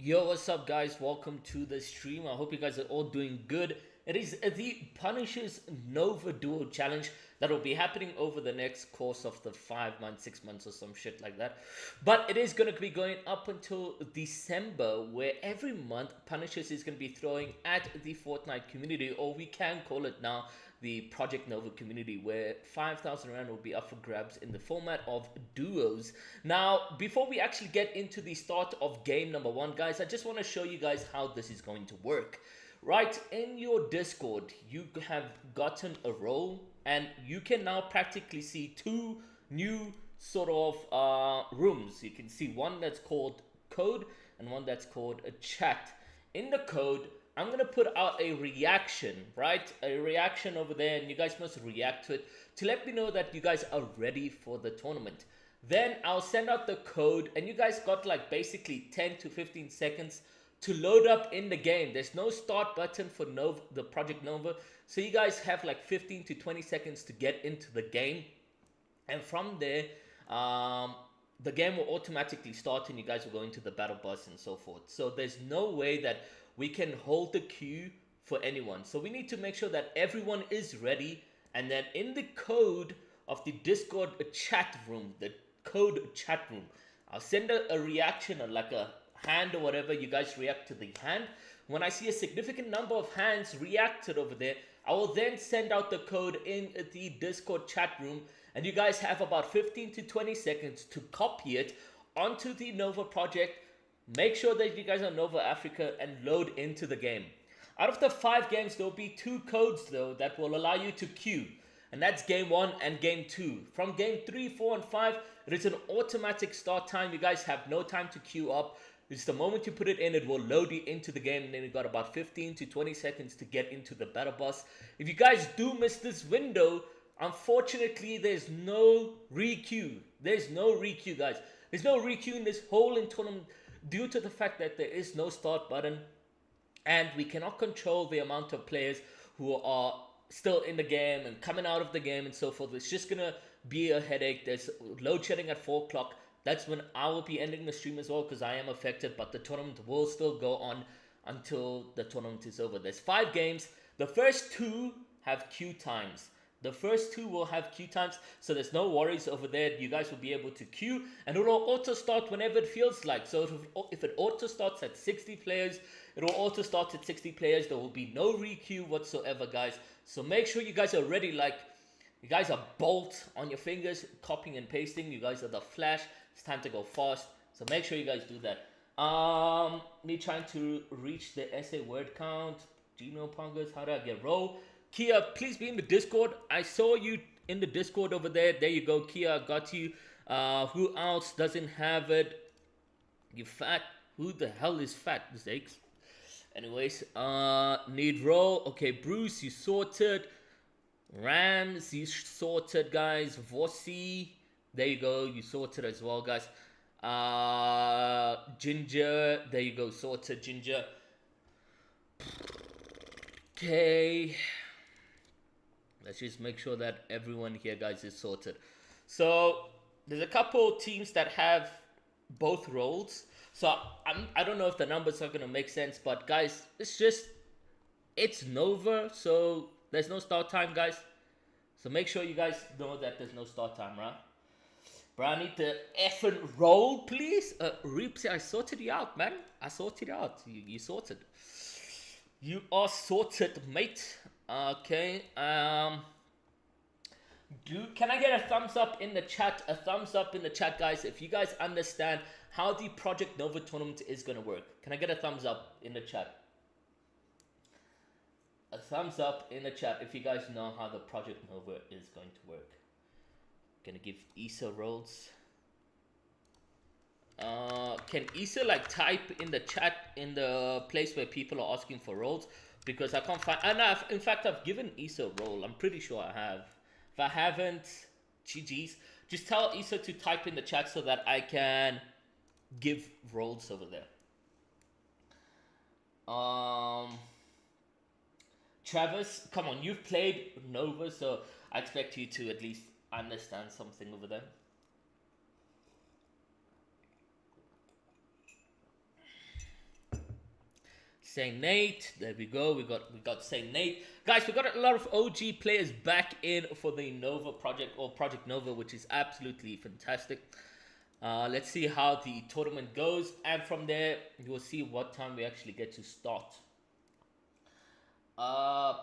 Yo, what's up, guys? Welcome to the stream. I hope you guys are all doing good. It is the Punishers Nova Duo Challenge that will be happening over the next course of the 5 months, 6 months, or some shit like that. But it is going to be going up until December, where every month Punishers is going to be throwing at the Fortnite community, or we can call it now the Project Nova community, where 5,000 Rand will be up for grabs in the format of duos. Now, before we actually get into the start of game number one, guys, I just want to show you guys how this is going to work. Right, in your Discord, you have gotten a role, and you can now practically see two new sort of rooms. You can see one that's called code and one that's called a chat. In the code, I'm going to put out a reaction, right? A reaction over there, and you guys must react to it to let me know that you guys are ready for the tournament. Then I'll send out the code, and you guys got like basically 10 to 15 seconds to load up in the game. There's no start button for Nova, the Project Nova. So you guys have like 15 to 20 seconds to get into the game. And from there, the game will automatically start and you guys will go into the battle bus and so forth. So there's no way that we can hold the queue for anyone. So we need to make sure that everyone is ready. And then in the code of the Discord chat room, the code chat room, I'll send a reaction or like a hand or whatever. You guys react to the hand. When I see a significant number of hands reacted over there, I will then send out the code in the Discord chat room, and you guys have about 15 to 20 seconds to copy it onto the Nova project. Make sure that you guys are Nova Africa and load into the game. Out of the 5 games, there will be 2 codes though that will allow you to queue, and that's game 1 and game 2. From game 3, 4, and 5, it is an automatic start time. You guys have no time to queue up. It's the moment you put it in, it will load you into the game, and then you got about 15 to 20 seconds to get into the battle bus. If you guys do miss this window, unfortunately, there's no re-queue. There's no re-queue, guys. There's no re-queue in this whole tournament due to the fact that there is no start button, and we cannot control the amount of players who are still in the game and coming out of the game and so forth. It's just gonna be a headache. There's load shedding at 4 o'clock. That's when I will be ending the stream as well, because I am affected, but the tournament will still go on until the tournament is over. There's 5 games. The first 2 have queue times. The first 2 will have queue times, so there's no worries over there. You guys will be able to queue, and it will auto start whenever it feels like. So if it auto starts at 60 players, it will auto start at 60 players. There will be no re-queue whatsoever, guys. So make sure you guys are ready. Like, you guys are bolt on your fingers, copying and pasting. You guys are the Flash. It's time to go fast. So make sure you guys do that. Me trying to reach the SA word count. Gino Pongas, how do I get roll? Kia, please be in the Discord. I saw you in the Discord over there. There you go, Kia. Got you. Who else doesn't have it? You fat. Who the hell is fat? Zakes. Anyways, need roll. Okay, Bruce, you sorted. Rams, you sorted, guys. Vossi, there you go. You sorted as well, guys. Ginger, there you go. Sorted, Ginger. Okay. Let's just make sure that everyone here, guys, is sorted. So there's a couple teams that have both roles. So I don't know if the numbers are gonna make sense, but guys, it's Nova, so there's no start time, guys. So make sure you guys know that there's no start time, right? Bro, I need the effing roll, please. Reapsy, I sorted you out, man. I sorted you out. You sorted. You are sorted, mate. Okay. Can I get a thumbs up in the chat? A thumbs up in the chat, guys, if you guys understand how the Project Nova tournament is going to work. Can I get a thumbs up in the chat? A thumbs up in the chat if you guys know how the Project Nova is going to work. Gonna give Issa rolls. Can Issa like type in the chat in the place where people are asking for rolls? Because I can't find. And in fact, I've given Issa a roll. I'm pretty sure I have. If I haven't, GG's. Just tell Issa to type in the chat so that I can give rolls over there. Travis, come on, you've played Nova, so I expect you to at least understand something over there. Saint Nate, there we go. We got Saint Nate, guys. We got a lot of OG players back in for the Nova project or Project Nova, which is absolutely fantastic. Let's see how the tournament goes, and from there you will see what time we actually get to start.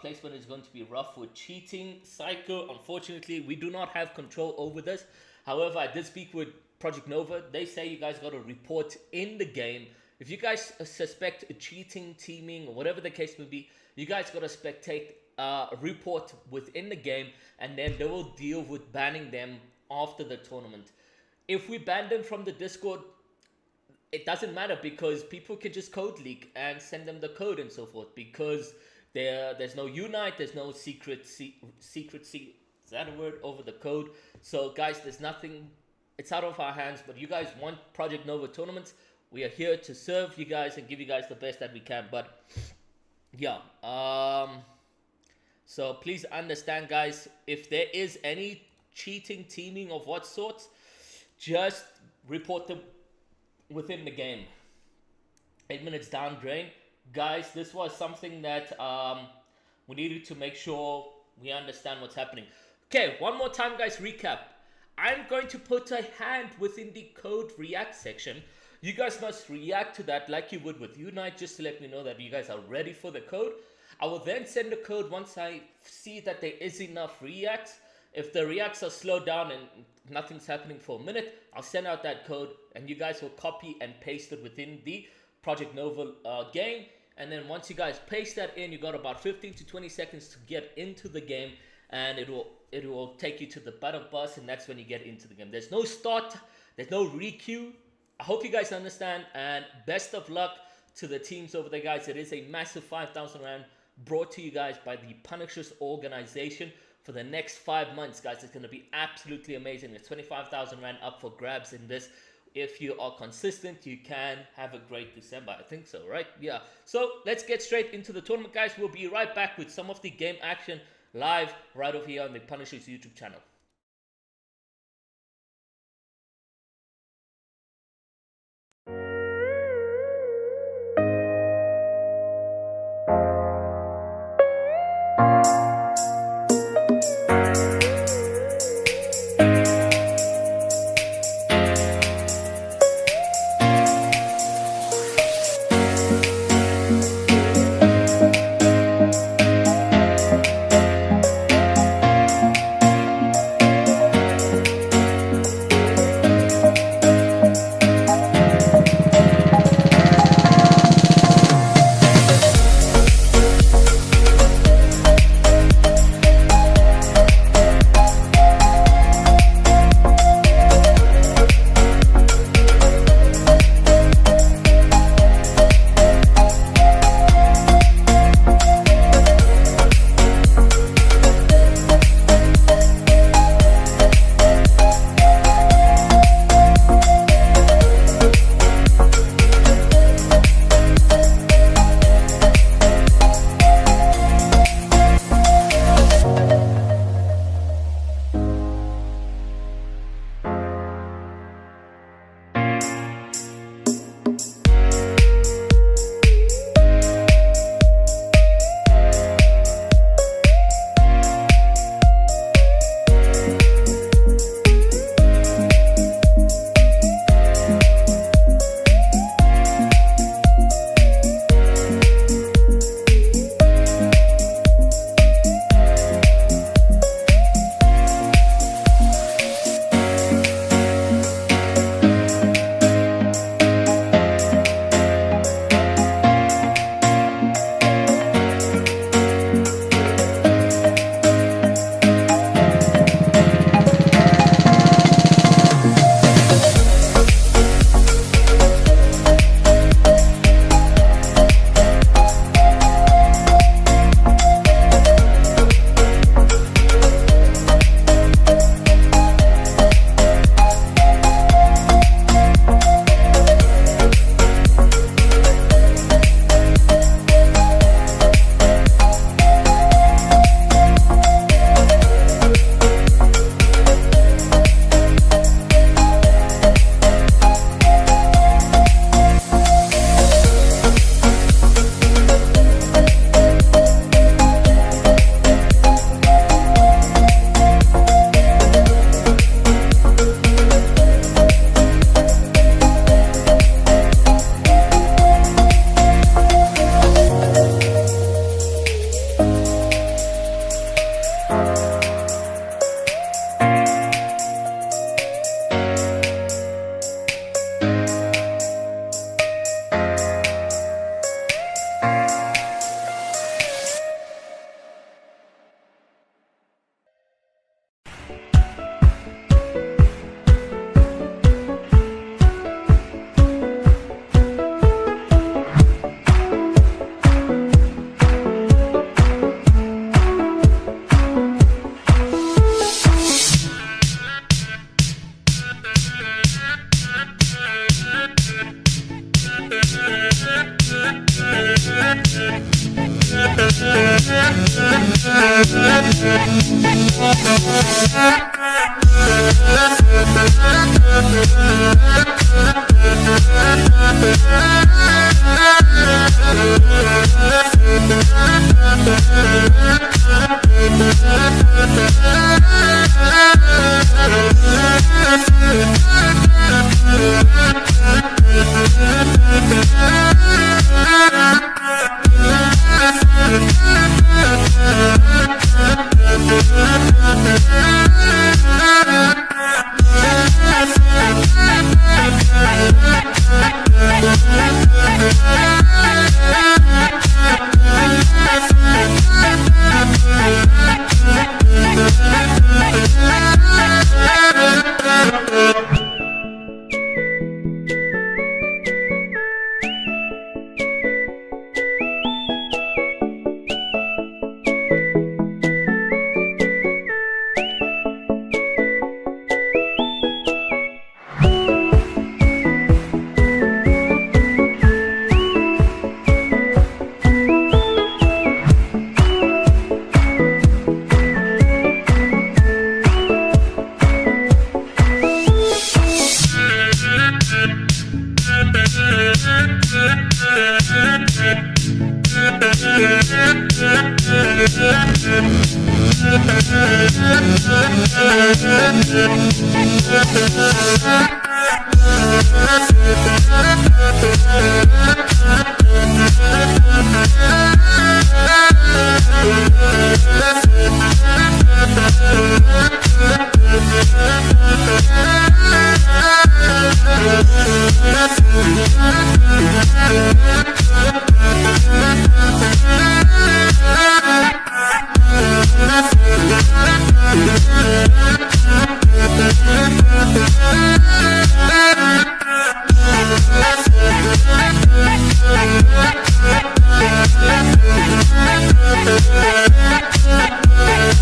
Placement is going to be rough with cheating. Psycho, unfortunately, we do not have control over this. However, I did speak with Project Nova. They say you guys got to report in the game. If you guys suspect cheating, teaming, or whatever the case may be, you guys got to spectate, report within the game, and then they will deal with banning them after the tournament. If we ban them from the Discord, it doesn't matter because people can just code leak and send them the code and so forth, because there's no unite, there's no secret, is that a word, over the code. So guys, there's nothing, it's out of our hands. But you guys want Project Nova tournaments, we are here to serve you guys and give you guys the best that we can. But yeah, so please understand, guys, if there is any cheating, teaming of what sorts, just report them within the game. 8 minutes down drain. Guys, this was something that we needed to make sure we understand what's happening. Okay, one more time, guys, recap. I'm going to put a hand within the code react section. You guys must react to that like you would with Unite, just to let me know that you guys are ready for the code. I will then send the code once I see that there is enough reacts. If the reacts are slowed down and nothing's happening for a minute, I'll send out that code and you guys will copy and paste it within the Project Nova game. And then once you guys paste that in, you got about 15 to 20 seconds to get into the game, and it will take you to the battle bus, and that's when you get into the game. There's no start, there's no requeue. I hope you guys understand, and best of luck to the teams over there, guys. It is a massive 5,000 rand brought to you guys by the Punishers organization for the next 5 months, guys. It's going to be absolutely amazing. There's 25,000 rand up for grabs in this. If you are consistent, you can have a great December. I think so, right? Yeah. So let's get straight into the tournament, guys. We'll be right back with some of the game action live right over here on the Punishers YouTube channel.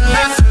Let's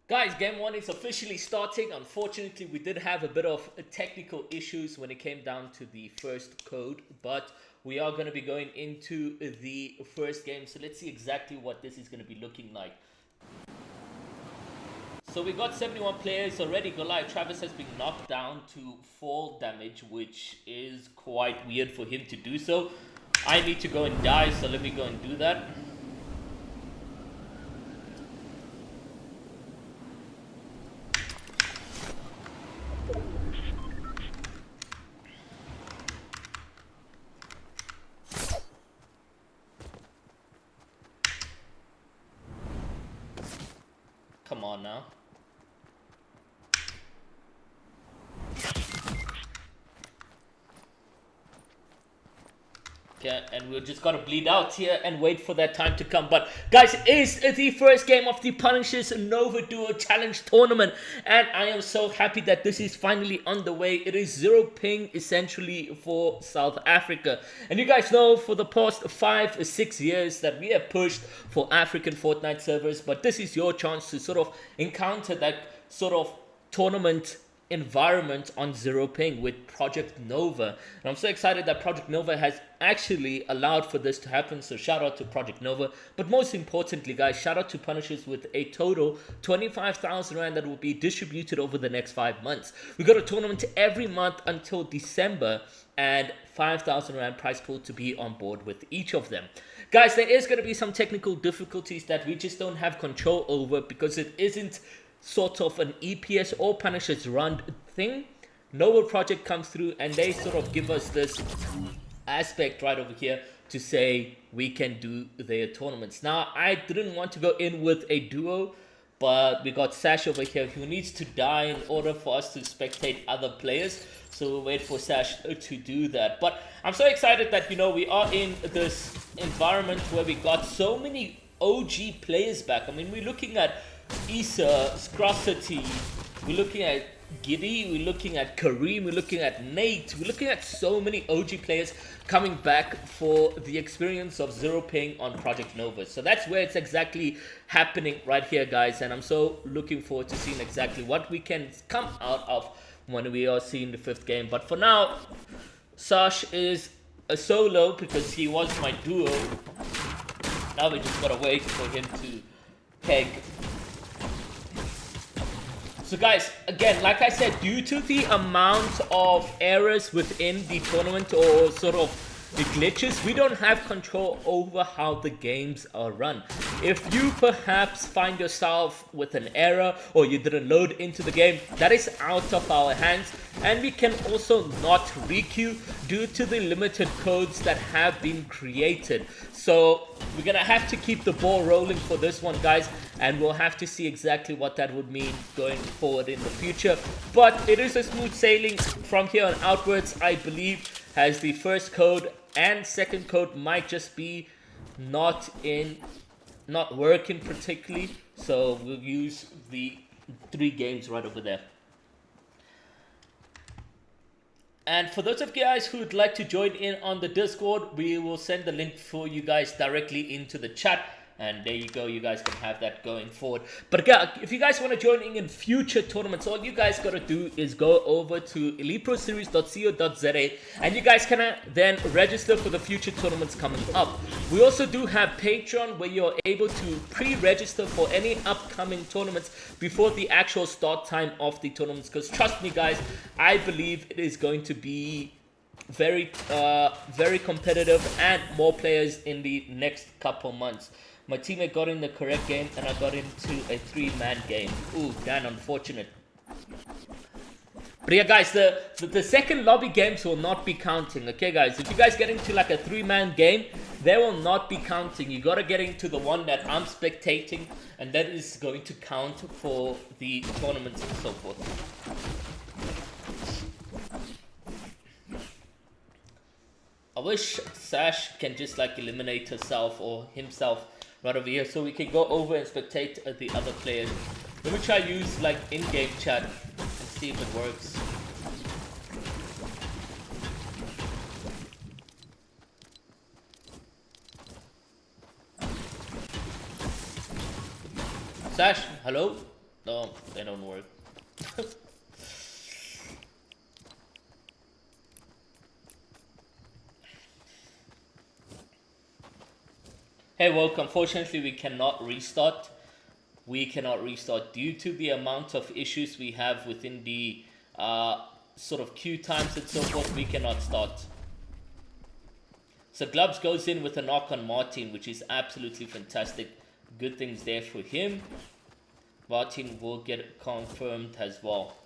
Guys, game one is officially starting. Unfortunately, we did have a bit of technical issues when it came down to the first code, but we are going to be going into the first game. So let's see exactly what this is going to be looking like. So we got 71 players already. Goliath Travis has been knocked down to 4 damage, which is quite weird for him to do so. I need to go and die, so let me go and do that. Come on now. Okay, and we're just gotta bleed out here and wait for that time to come. But guys, it is the first game of the Punishers Nova Duo Challenge Tournament, and I am so happy that this is finally on the way. It is 0 ping essentially for South Africa, and you guys know for the past 5 or 6 years that we have pushed for African Fortnite servers, but this is your chance to sort of encounter that sort of tournament environment on 0 ping with Project Nova. And I'm so excited that Project Nova has actually allowed for this to happen, so shout out to Project Nova. But most importantly, guys, shout out to Punishers with a total 25,000 rand that will be distributed over the next 5 months. We got a tournament every month until December, and 5,000 rand prize pool to be on board with each of them. Guys, there is going to be some technical difficulties that we just don't have control over because it isn't sort of an EPS or Punishers run thing. Nova Project comes through and they sort of give us this aspect right over here to say we can do their tournaments. Now, I didn't want to go in with a duo, but we got Sash over here who needs to die in order for us to spectate other players. So we'll wait for Sash to do that. But I'm so excited that, you know, we are in this environment where we got so many OG players back. I mean, we're looking at Issa, Scrosity, we're looking at Giddy, we're looking at Kareem, we're looking at Nate, we're looking at so many OG players coming back for the experience of 0 ping on Project Nova. So that's where it's exactly happening right here, guys, and I'm so looking forward to seeing exactly what we can come out of when we are seeing the 5th game. But for now, Sash is a solo because he was my duo. Now we just gotta wait for him to peg. So guys, again, like I said, due to the amount of errors within the tournament or sort of the glitches, we don't have control over how the games are run. If you perhaps find yourself with an error or you didn't load into the game, that is out of our hands, and we can also not requeue due to the limited codes that have been created. So we're gonna have to keep the ball rolling for this one, guys, and we'll have to see exactly what that would mean going forward in the future. But it is a smooth sailing from here on outwards. I believe as the first code and second code might just be not working particularly, so we'll use the 3 games right over there. And for those of you guys who would like to join in on the Discord, we will send the link for you guys directly into the chat. And there you go, you guys can have that going forward. But again, if you guys want to join in future tournaments, all you guys got to do is go over to eliteproseries.co.za and you guys can then register for the future tournaments coming up. We also do have Patreon where you're able to pre-register for any upcoming tournaments before the actual start time of the tournaments. Because trust me, guys, I believe it is going to be very competitive and more players in the next couple months. My teammate got in the correct game and I got into a 3-man game. Ooh, damn, unfortunate. But yeah, guys, the second lobby games will not be counting, okay, guys? If you guys get into like a 3-man game, they will not be counting. You gotta get into the one that I'm spectating, and that is going to count for the tournaments and so forth. I wish Sash can just like eliminate herself or himself right over here so we can go over and spectate the other players. Let me try use like in-game chat and see if it works. Sash, hello? No, they don't work. Hey, welcome. Unfortunately, we cannot restart. We cannot restart due to the amount of issues we have within the sort of queue times and so forth. We cannot start. So Glubs goes in with a knock on Martin, which is absolutely fantastic. Good things there for him. Martin will get confirmed as well.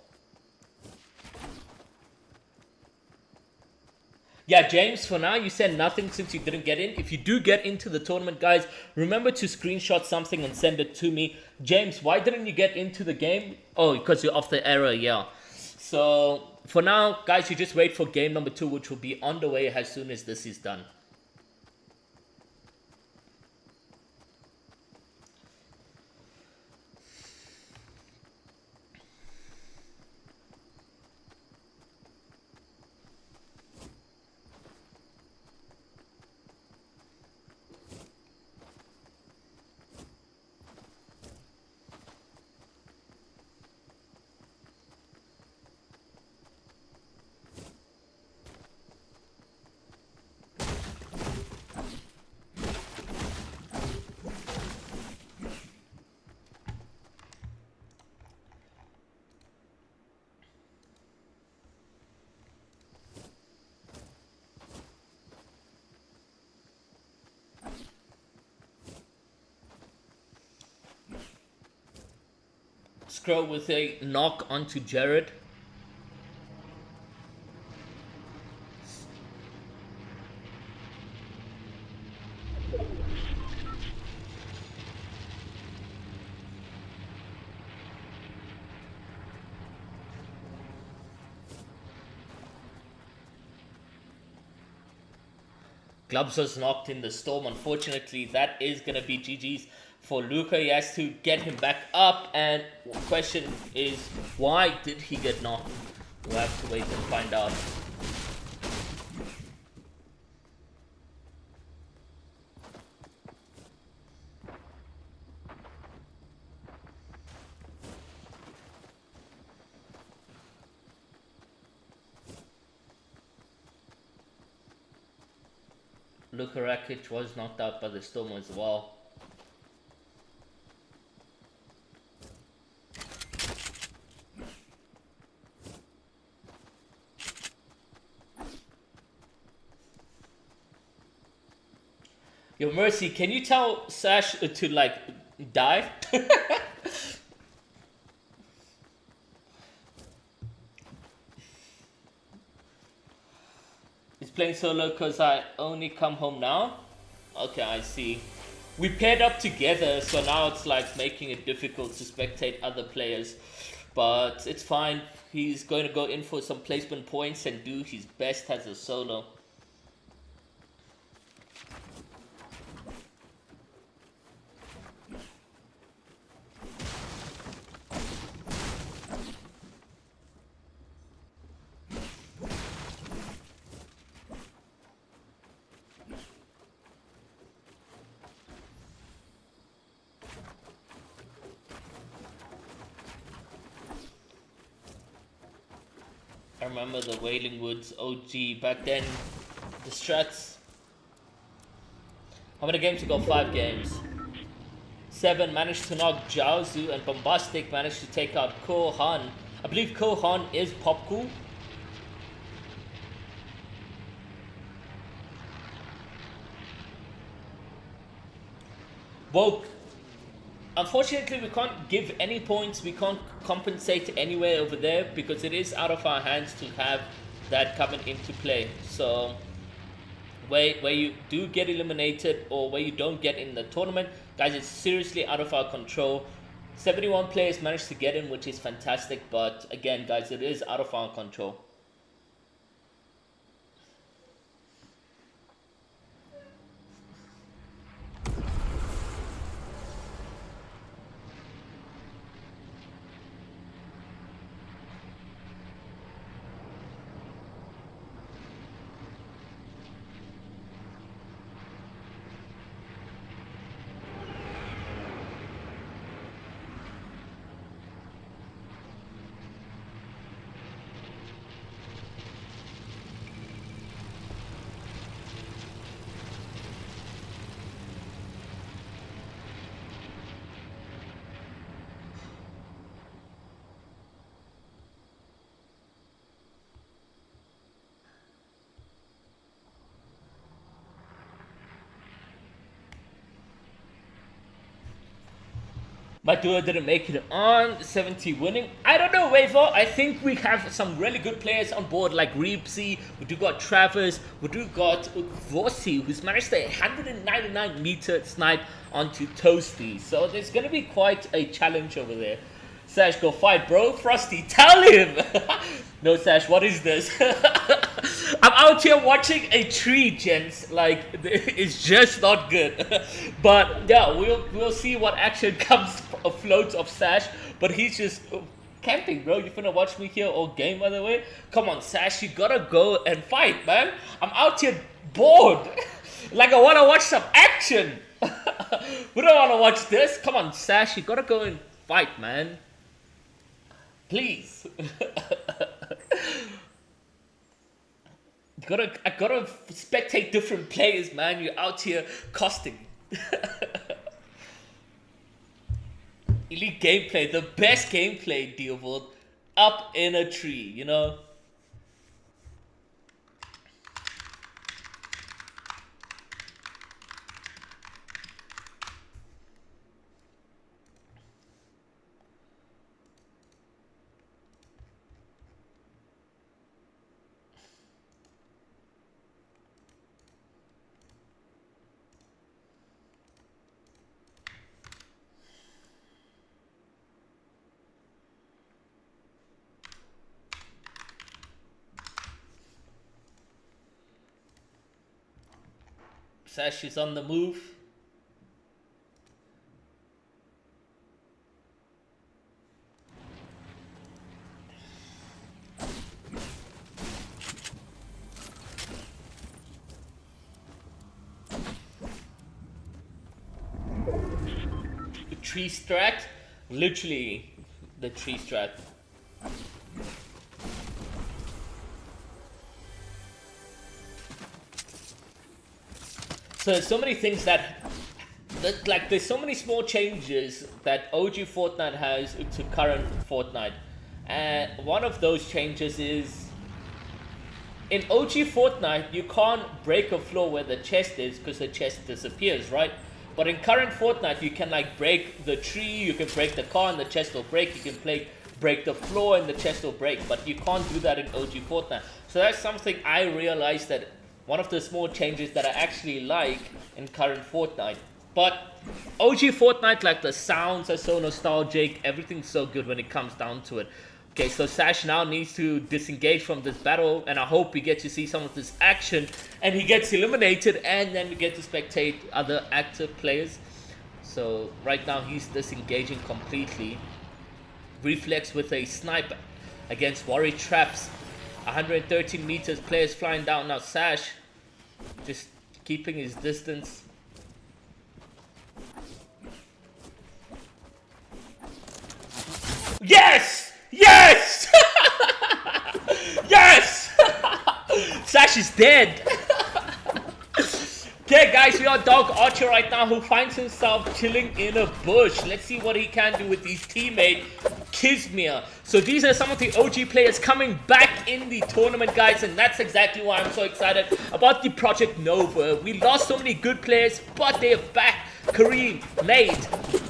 Yeah, James, for now, you said nothing since you didn't get in. If you do get into the tournament, guys, remember to screenshot something and send it to me. James, why didn't you get into the game? Oh, because you're off the error, yeah. So, for now, guys, you just wait for game number 2, which will be on the way as soon as this is done. Scroll with a knock onto Jared. Glubs was knocked in the storm. Unfortunately, that is going to be GG's for Luca. He has to get him back up. And the question is, why did he get knocked? We'll have to wait and find out. Luka Rakic was knocked out by the storm as well. Yo, Mercy, can you tell Sash to like die? He's playing solo because I only come home now? Okay, I see. We paired up together, so now it's like making it difficult to spectate other players. But it's fine. He's going to go in for some placement points and do his best as a solo. I remember the Wailing Woods OG back then. The strats. How many games you got? 5 games. 7 managed to knock Jiaozu, and Bombastic managed to take out Ko Han. I believe Ko Han is Popcool. Well, unfortunately, we can't give any points. We can't compensate anywhere over there because it is out of our hands to have that coming into play. So where you do get eliminated or where you don't get in the tournament, guys, it's seriously out of our control. 71 players managed to get in, which is fantastic, but again, guys, it is out of our control. My duo didn't make it on 70 winning. I don't know, Wavo. I think we have some really good players on board like Reepsy. We do got Travis. We do got Vossi, who's managed a 199 meter snipe onto Toasty. So there's going to be quite a challenge over there. Sash, go fight, bro. Frosty, tell him. No, Sash, what is this? I'm out here watching a tree, gents. Like, it's just not good. But yeah, we'll see what action comes afloat of Sash. But he's just camping, bro. You finna watch me here all game, by the way? Come on, Sash, you gotta go and fight, man. I'm out here bored. Like, I wanna watch some action. We don't wanna watch this. Come on, Sash, you gotta go and fight, man. Please. I gotta spectate different players, man. You're out here costing. Elite gameplay, the best gameplay, Dealvold, up in a tree, you know? Sash is on the move. The tree strat, literally the tree strat. So there's so many things that like there's so many small changes that OG Fortnite has to current Fortnite, and one of those changes is in OG Fortnite you can't break a floor where the chest is because the chest disappears, right? But in current Fortnite you can like break the tree, you can break the car and the chest will break, you can break the floor and the chest will break, but you can't do that in OG Fortnite. So that's something I realized, that one of the small changes that I actually like in current Fortnite. But OG Fortnite, like the sounds are so nostalgic, everything's so good when it comes down to it. Okay, so Sash now needs to disengage from this battle, and I hope we get to see some of this action, and he gets eliminated, and then we get to spectate other active players. So right now he's disengaging completely. Reflex with a sniper against Worry Traps. 113 meters, players flying down. Now Sash just keeping his distance. Yes! Yes! Yes! Sash is dead. Okay guys, we are Dog Archer right now, who finds himself chilling in a bush. Let's see what he can do with his teammate Kizmir. So these are some of the OG players coming back in the tournament, guys, and that's exactly why I'm so excited about the Project Nova. We lost so many good players, but they are back. Kareem, Nate,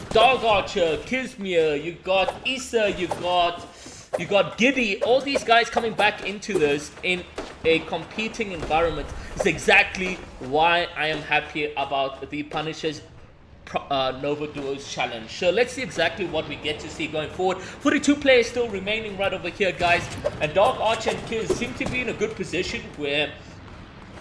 Dog Archer, Kizmir, you got Issa, you got Giddy. All these guys coming back into this in a competing environment is exactly why I am happy about the Punishers Nova Duos challenge. So let's see exactly what we get to see going forward. 42 players still remaining right over here, guys, and Dog Archer and Kiz seem to be in a good position where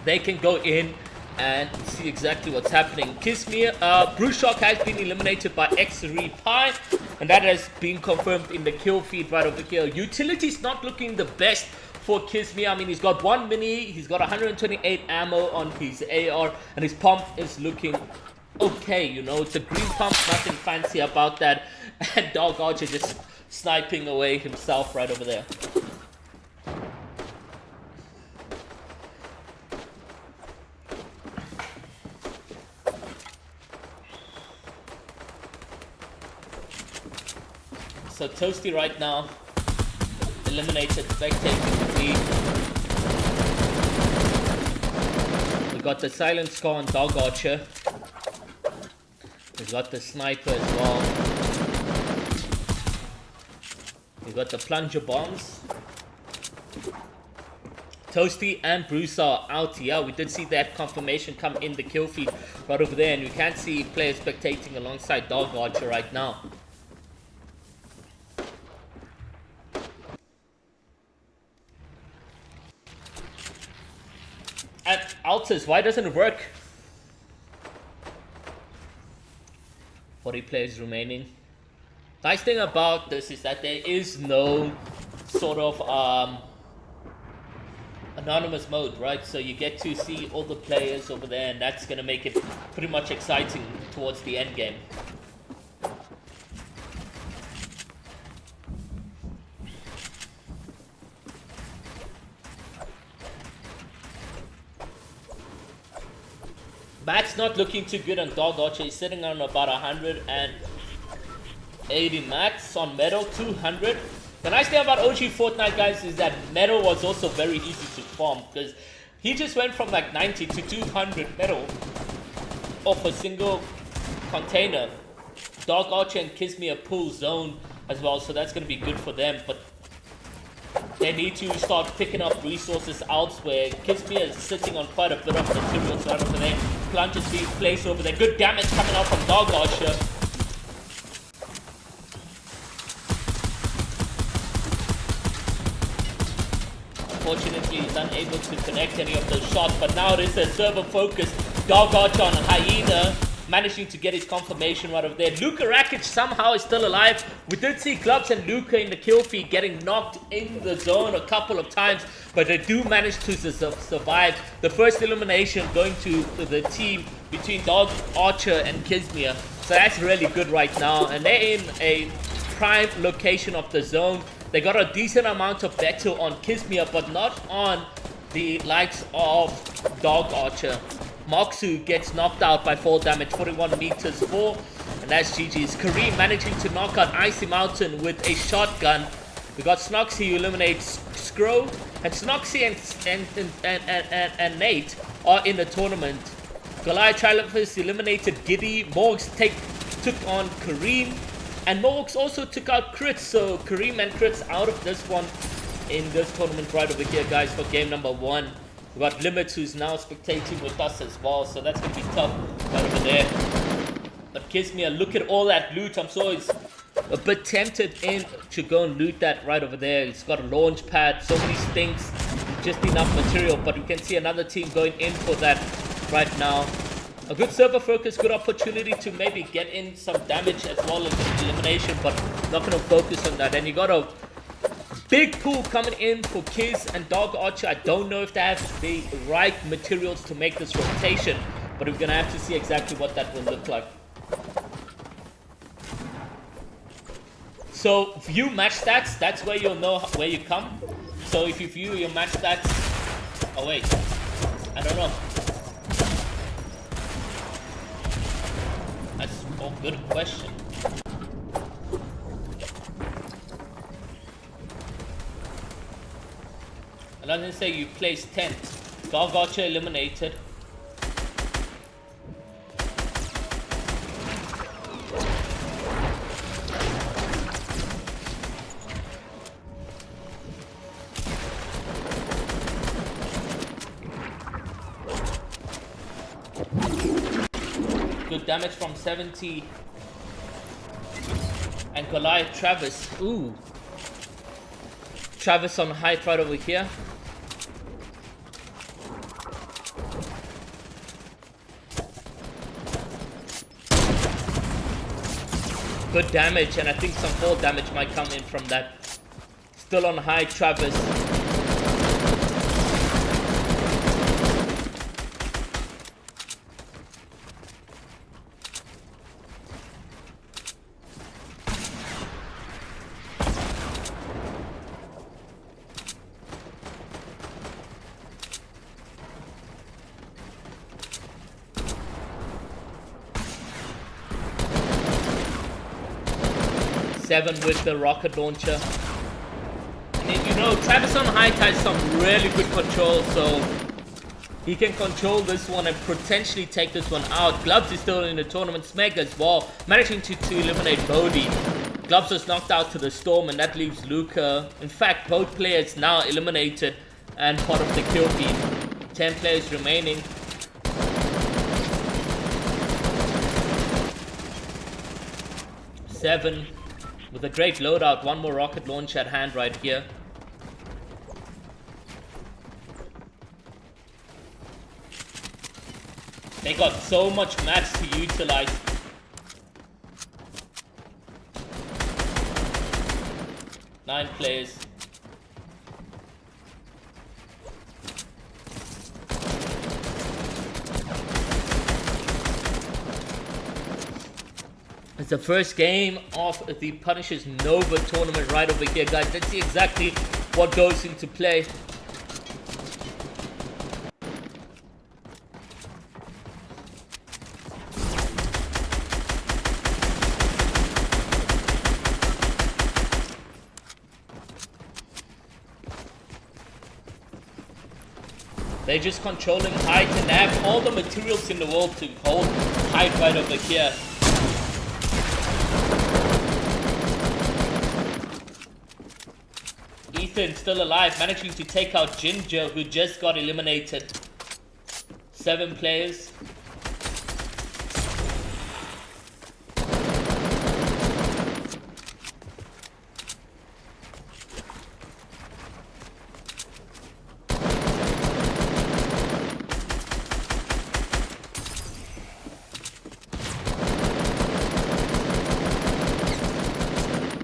they can go in and see exactly what's happening. Kizmir, Bruce Shark has been eliminated by X3 Pi, and that has been confirmed in the kill feed right over here. Utility's not looking the best for Kizmir. I mean, he's got 1 mini, he's got 128 ammo on his AR, and his pump is looking okay, you know, it's a green pump, nothing fancy about that, and Dog Archer just sniping away himself right over there. So Toasty right now eliminated, spectating the lead. We got the silent score on Dog Archer. We got the sniper as well. We got the plunger bombs. Toasty and Bruce are out here. We did see that confirmation come in the kill feed right over there, and you can see players spectating alongside Dog Archer right now. And Altus, why doesn't it work? 40 players remaining. Nice thing about this is that there is no sort of anonymous mode, right? So you get to see all the players over there, and that's going to make it pretty much exciting towards the end game. Matt's not looking too good on Dog Archer. He's sitting on about 180 max on Metal, 200. The nice thing about OG Fortnite, guys, is that Metal was also very easy to farm, because he just went from like 90 to 200 Metal off a single container. Dog Archer and Kizmir pull zone as well, so that's going to be good for them. But they need to start picking up resources elsewhere. Kizmir is sitting on quite a bit of materials right over there. Plungers being placed over there. Good damage coming out from Dog Archer. Unfortunately, he's unable to connect any of those shots, but now it is a server focus. Dog Archer on Hyena, managing to get his confirmation right over there. Luka Rakic somehow is still alive. We did see Clubs and Luka in the kill feed getting knocked in the zone a couple of times, but they do manage to survive. The first elimination going to the team between Dog Archer and Kizmir. So that's really good right now, and they're in a prime location of the zone. They got a decent amount of battle on Kizmir, but not on the likes of Dog Archer. Moxu gets knocked out by fall damage, 41 meters fall, and that's GG's. Kareem managing to knock out Icy Mountain with a shotgun. We got Snoxy who eliminates Scro, and Snoxy and Nate are in the tournament. Goliath Triumphus eliminated Giddy. Morgs took on Kareem, and Morgs also took out Crits, so Kareem and Crits out of this one in this tournament right over here, guys, for game number 1. We got Limits who's now spectating with us as well, so that's going to be tough right over there. But Kizmir, look at all that loot. I'm so a bit tempted in to go and loot that right over there. It's got a launch pad, so many stinks, just enough material, but we can see another team going in for that right now. A good server focus, good opportunity to maybe get in some damage as well as elimination, but not going to focus on that. And you got a big pool coming in for Kiz and Dog Archer. I don't know if they have the right materials to make this rotation, but we're going to have to see exactly what that will look like. So view match stats, that's where you'll know where you come. So if you view your match stats, oh wait, I don't know. That's a good question. And I didn't say you placed 10th. Dog Archer eliminated. with damage from 70. And Goliath Travis. Ooh. Travis on height right over here. Good damage, and I think some fall damage might come in from that. Still on high, Travis. Seven with the rocket launcher. And then, you know, Travis on height has some really good control, so he can control this one and potentially take this one out. Glubs is still in the tournament. Smeg as well, managing to eliminate Bodhi. Glubs was knocked out to the Storm, and that leaves Luca. In fact, both players now eliminated and part of the kill feed. 10 players remaining. Seven with a great loadout. One more rocket launch at hand right here. They got so much mats to utilize. Nine players. It's the first game of the Punishers Nova tournament right over here, guys. Let's see exactly what goes into play. They're just controlling height, and they have all the materials in the world to hold height right over here. Ethan still alive, managing to take out Ginger, who just got eliminated. 7 players.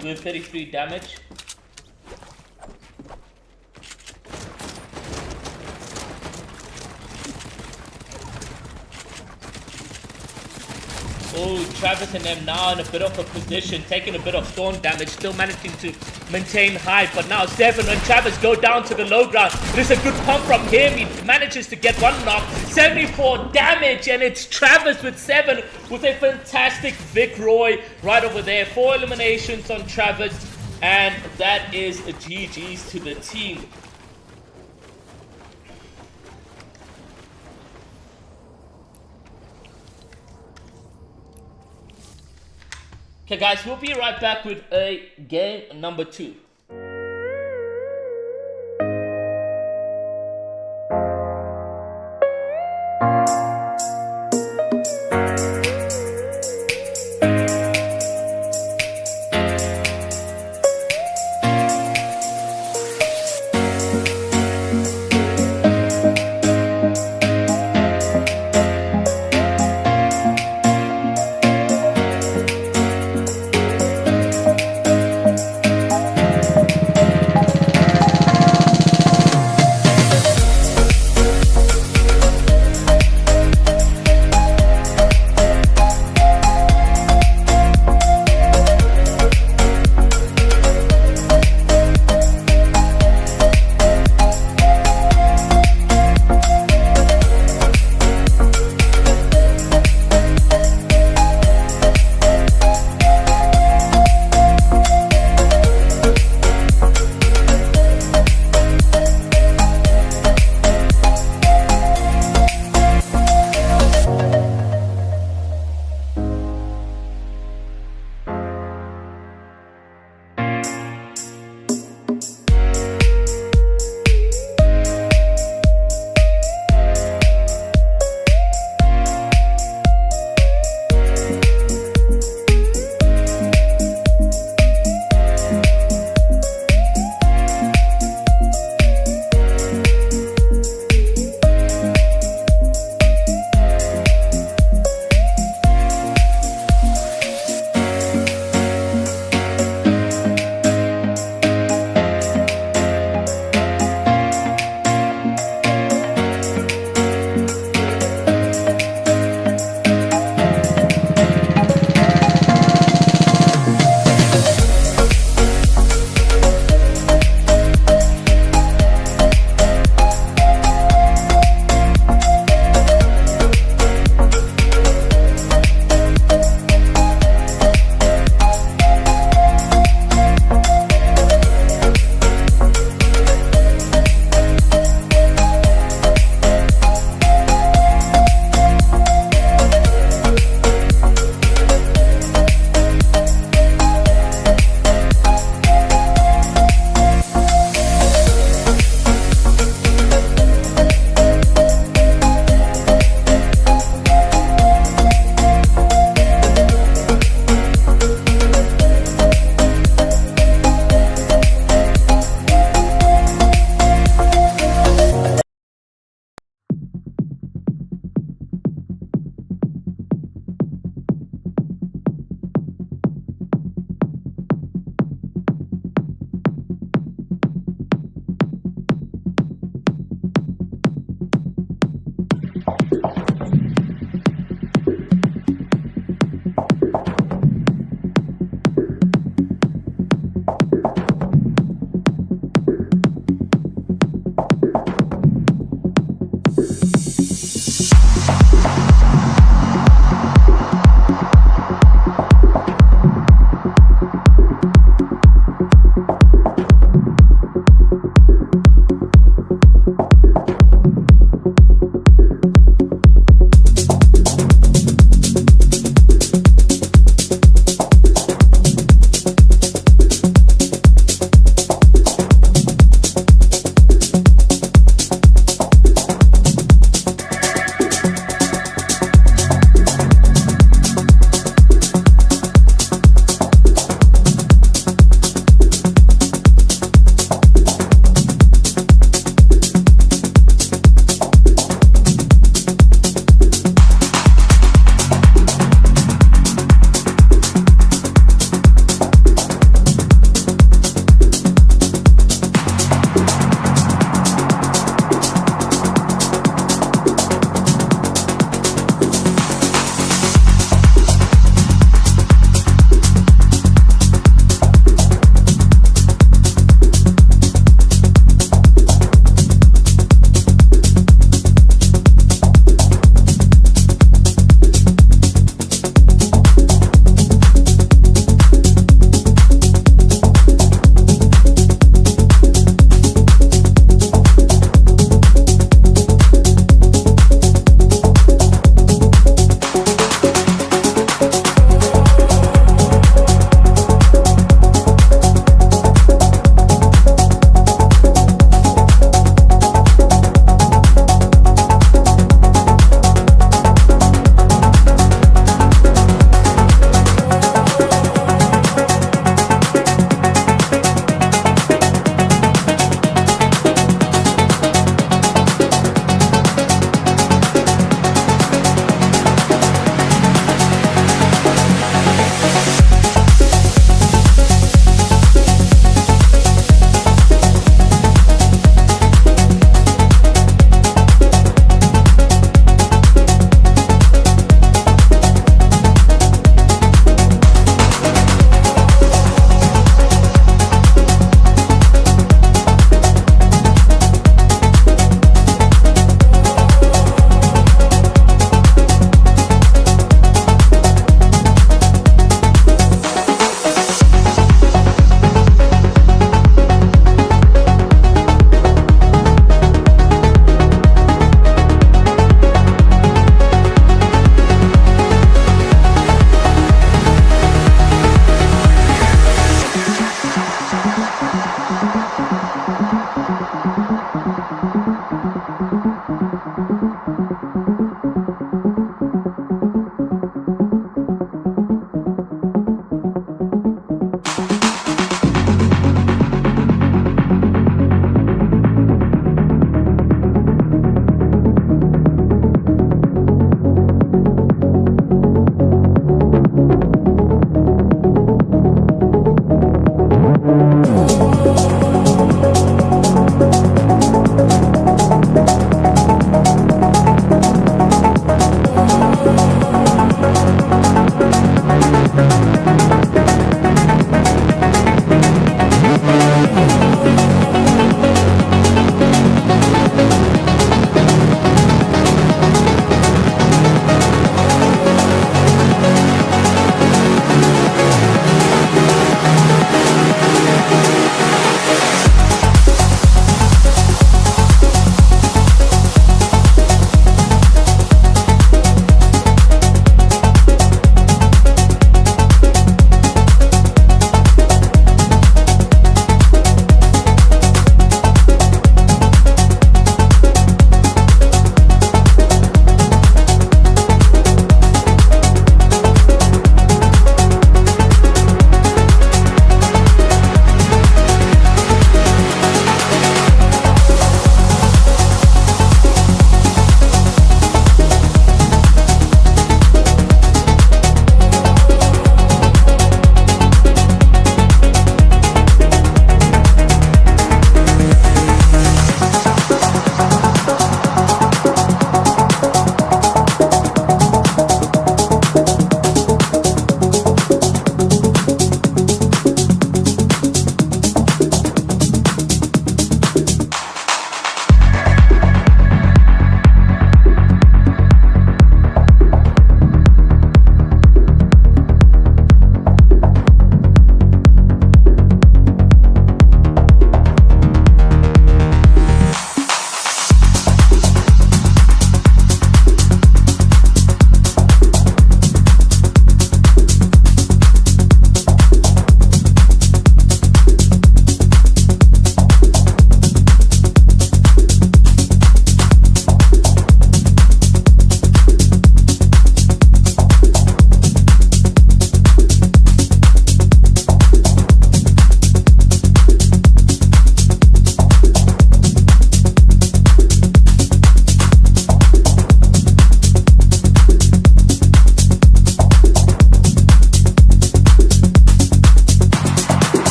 Doing 33 damage. Oh, Travis and them now in a bit of a position, taking a bit of storm damage, still managing to maintain height. But now Seven and Travis go down to the low ground. It is a good pump from him. He manages to get one knock, 74 damage, and it's Travis with 7 with a fantastic Vic Roy right over there. 4 eliminations on Travis, and that is a GG's to the team. Okay guys, we'll be right back with a game number 2.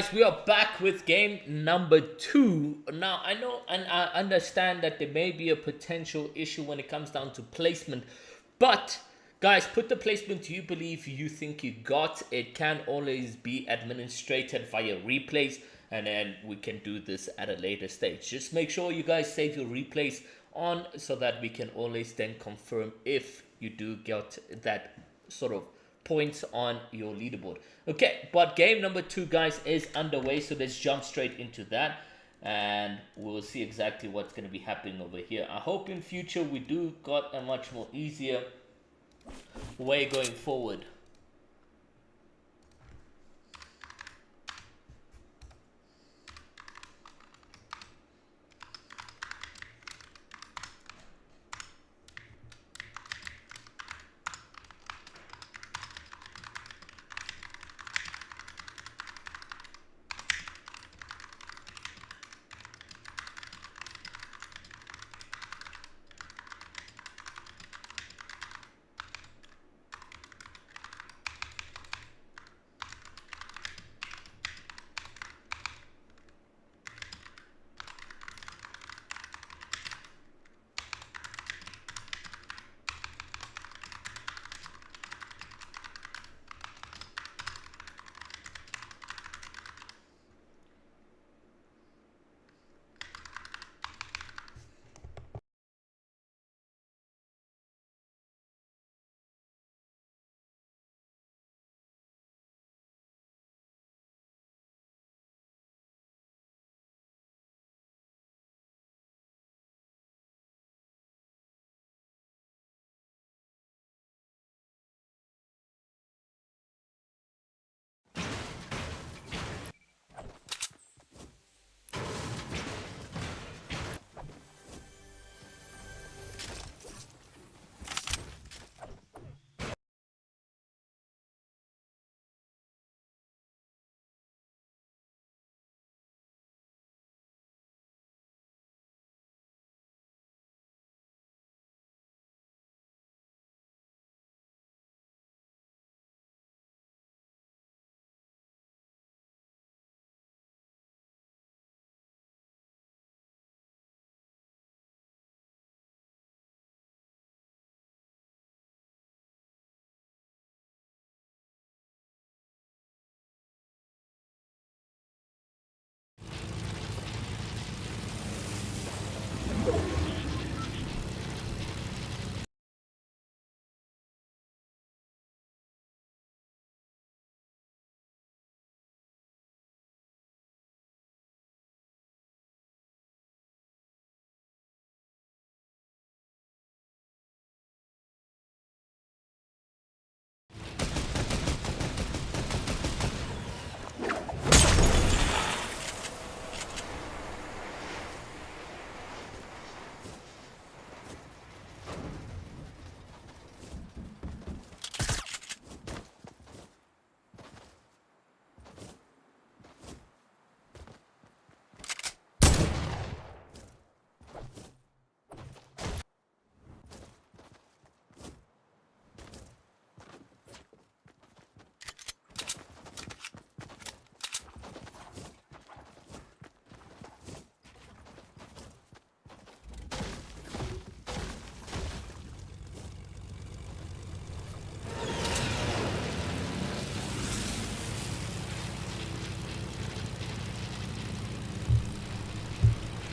guys, we are back with game number 2. Now, I know and I understand that there may be a potential issue when it comes down to placement, but guys, put the placement you believe you think you got. It can always be administrated via replays, and then we can do this at a later stage. Just make sure you guys save your replays on so that we can always then confirm if you do get that sort of points on your leaderboard. Okay, but game number 2, guys, is underway, so let's jump straight into that and we'll see exactly what's going to be happening over here. I hope in future we do got a much more easier way going forward.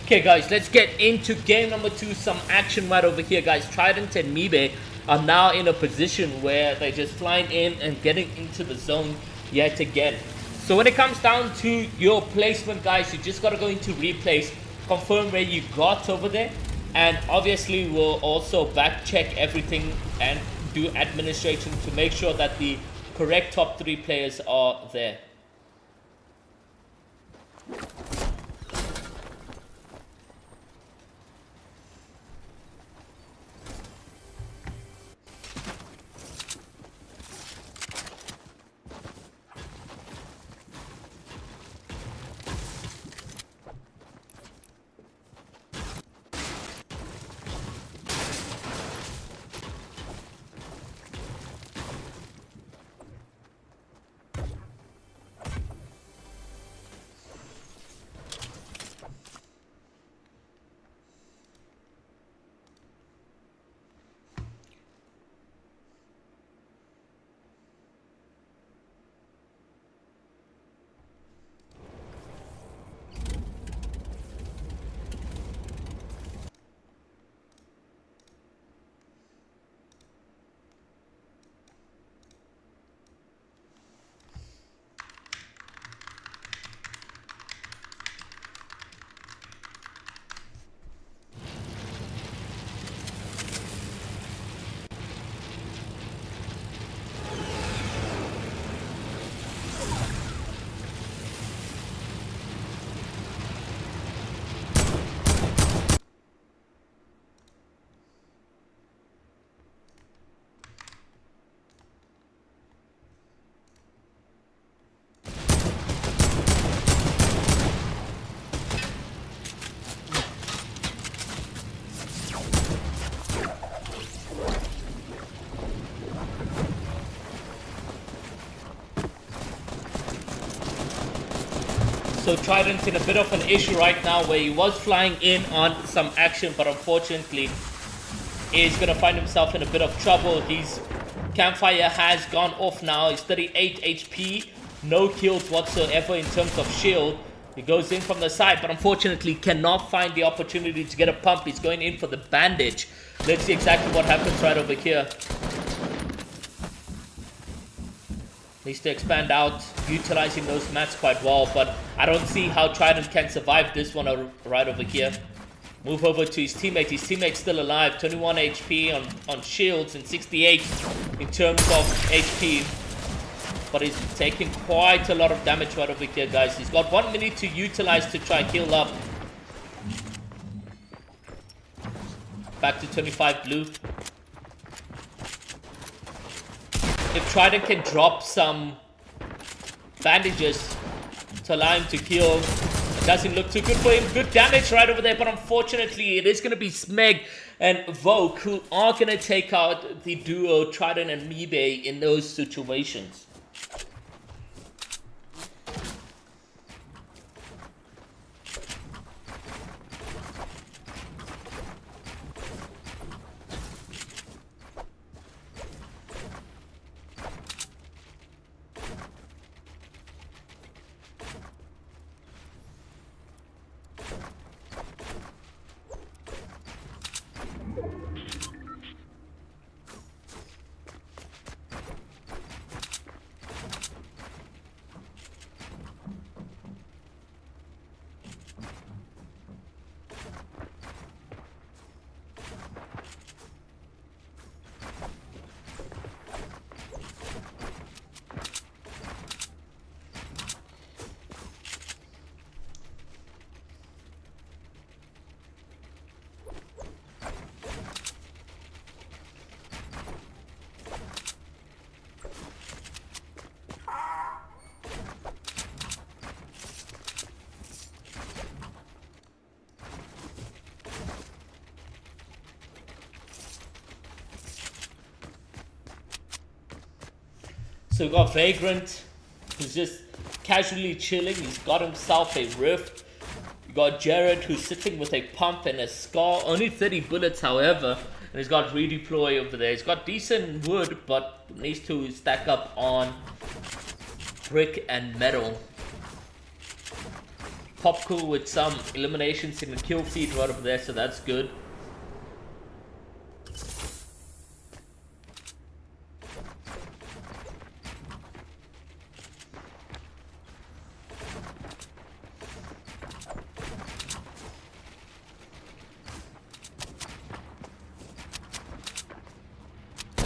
Okay, guys, let's get into game number 2. Some action right over here, guys. Trident and Mibe are now in a position where they're just flying in and getting into the zone yet again. So when it comes down to your placement, guys, you just got to go into replays, confirm where you got over there, and obviously we'll also back check everything and do administration to make sure that the correct top 3 players are there. So Trident's in a bit of an issue right now where he was flying in on some action, but unfortunately is going to find himself in a bit of trouble. His campfire has gone off now. He's 38 HP, no kills whatsoever in terms of shield. He goes in from the side, but unfortunately cannot find the opportunity to get a pump. He's going in for the bandage. Let's see exactly what happens right over here. Needs to expand out, utilizing those mats quite well, but I don't see how Trident can survive this one right over here. Move over to his teammate. His teammate's still alive. 21 HP on shields and 68 in terms of HP. But he's taking quite a lot of damage right over here, guys. He's got 1 minute to utilize to try heal up. Back to 25 blue. If Trident can drop some bandages to allow him to heal, it doesn't look too good for him. Good damage right over there, but unfortunately it is going to be Smeg and Vogue who are going to take out the duo Trident and Mibe in those situations. So we've got Vagrant, who's just casually chilling. He's got himself a rift. We got Jared, who's sitting with a pump and a scar. Only 30 bullets, however. And he's got redeploy over there. He's got decent wood, but needs to stack up on brick and metal. Popcool with some eliminations in the kill feed right over there, so that's good.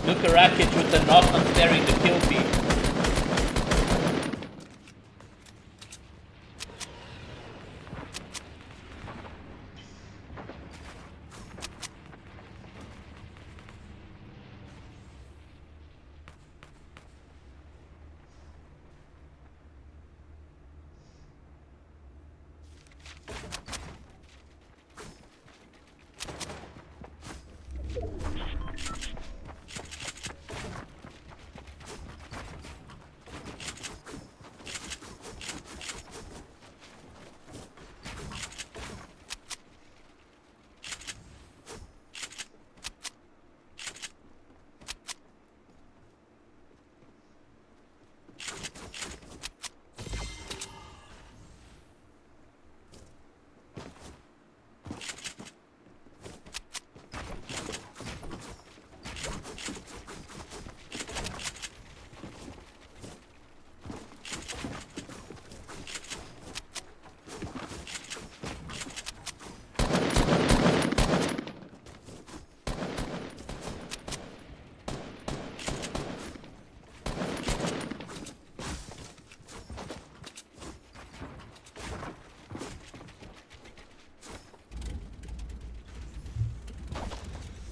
Luka Rakic with the knock on clearing the kill feed.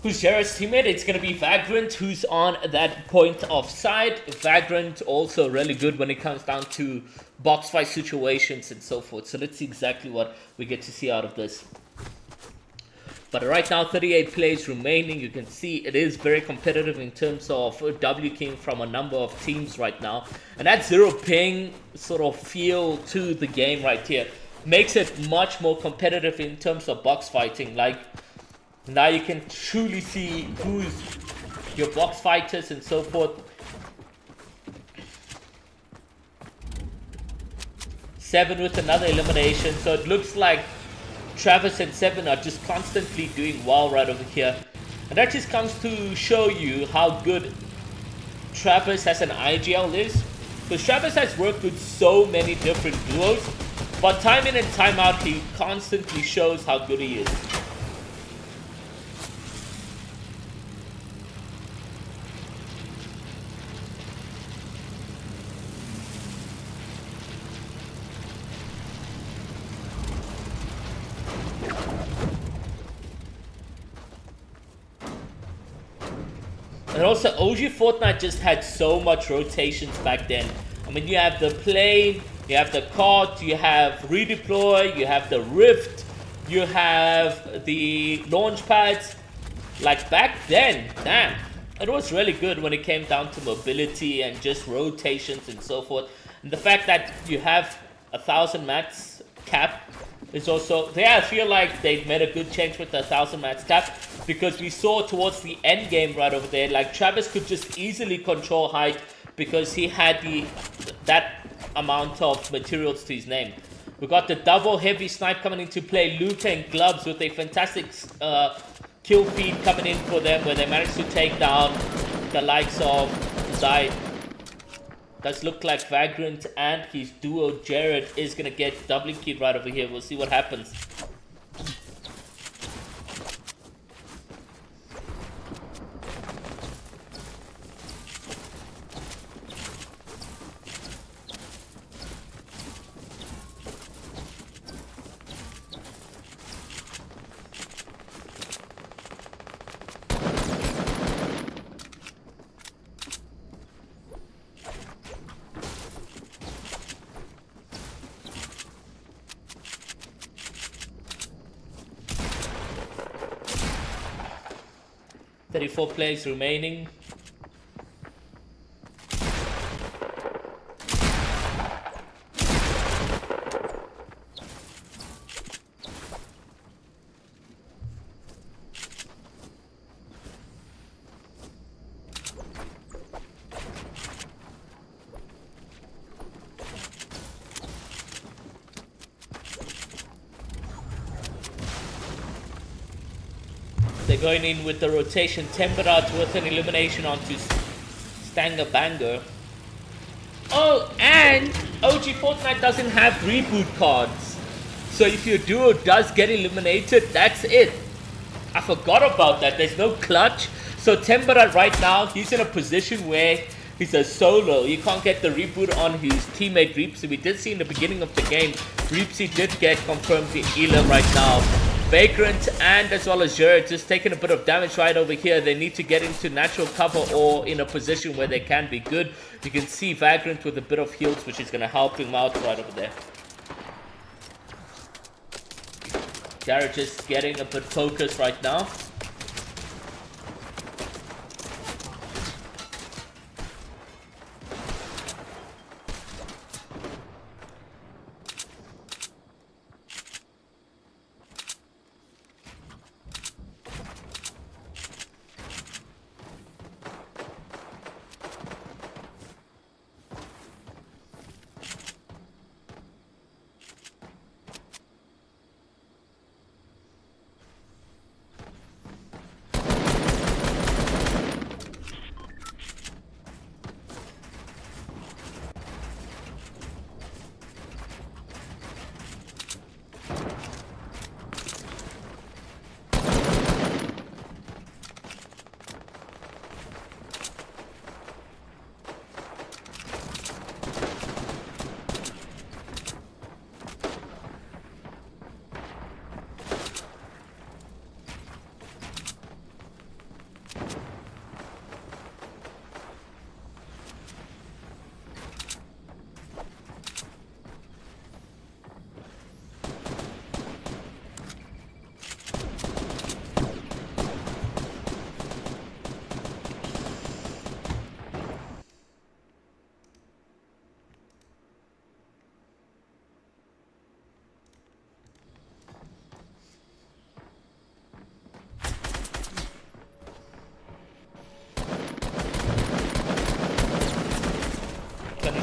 Who's Jared's teammate? It's going to be Vagrant, who's on that point of side. Vagrant also really good when it comes down to box fight situations and so forth. So let's see exactly what we get to see out of this. But right now, 38 plays remaining. You can see it is very competitive in terms of W King from a number of teams right now. And that zero ping sort of feel to the game right here makes it much more competitive in terms of box fighting. Like, now you can truly see who's your box fighters and so forth. 7 with another elimination. So it looks like Travis and 7 are just constantly doing well right over here. And that just comes to show you how good Travis as an IGL is. Because Travis has worked with so many different duos, but time in and time out, he constantly shows how good he is. And also, OG Fortnite just had so much rotations back then. I mean, you have the plane, you have the cart, you have redeploy, you have the rift, you have the launch pads. Like back then, damn, it was really good when it came down to mobility and just rotations and so forth. And the fact that you have 1,000 mats cap is also, I feel like they made a good change with the 1,000 mats cap, because we saw towards the end game right over there, like Travis could just easily control height because he had that amount of materials to his name. We got the double heavy snipe coming into play, Luca and Gloves with a fantastic kill feed coming in for them, where they managed to take down the likes of Zai. Does look like Vagrant and his duo Jared is gonna get doubling keyed right over here. We'll see what happens. Four plays remaining. They're going in with the rotation. Temperat with an elimination onto Stanger Banger. Oh, and OG Fortnite doesn't have reboot cards. So if your duo does get eliminated, that's it. I forgot about that. There's no clutch. So Temperat right now, he's in a position where he's a solo. You can't get the reboot on his teammate Reapsy. We did see in the beginning of the game, Reapsy did get confirmed the Elam right now. Vagrant and as well as Jared just taking a bit of damage right over here. They need to get into natural cover or in a position where they can be good. You can see Vagrant with a bit of heals, which is going to help him out right over there. Jared just getting a bit focused right now.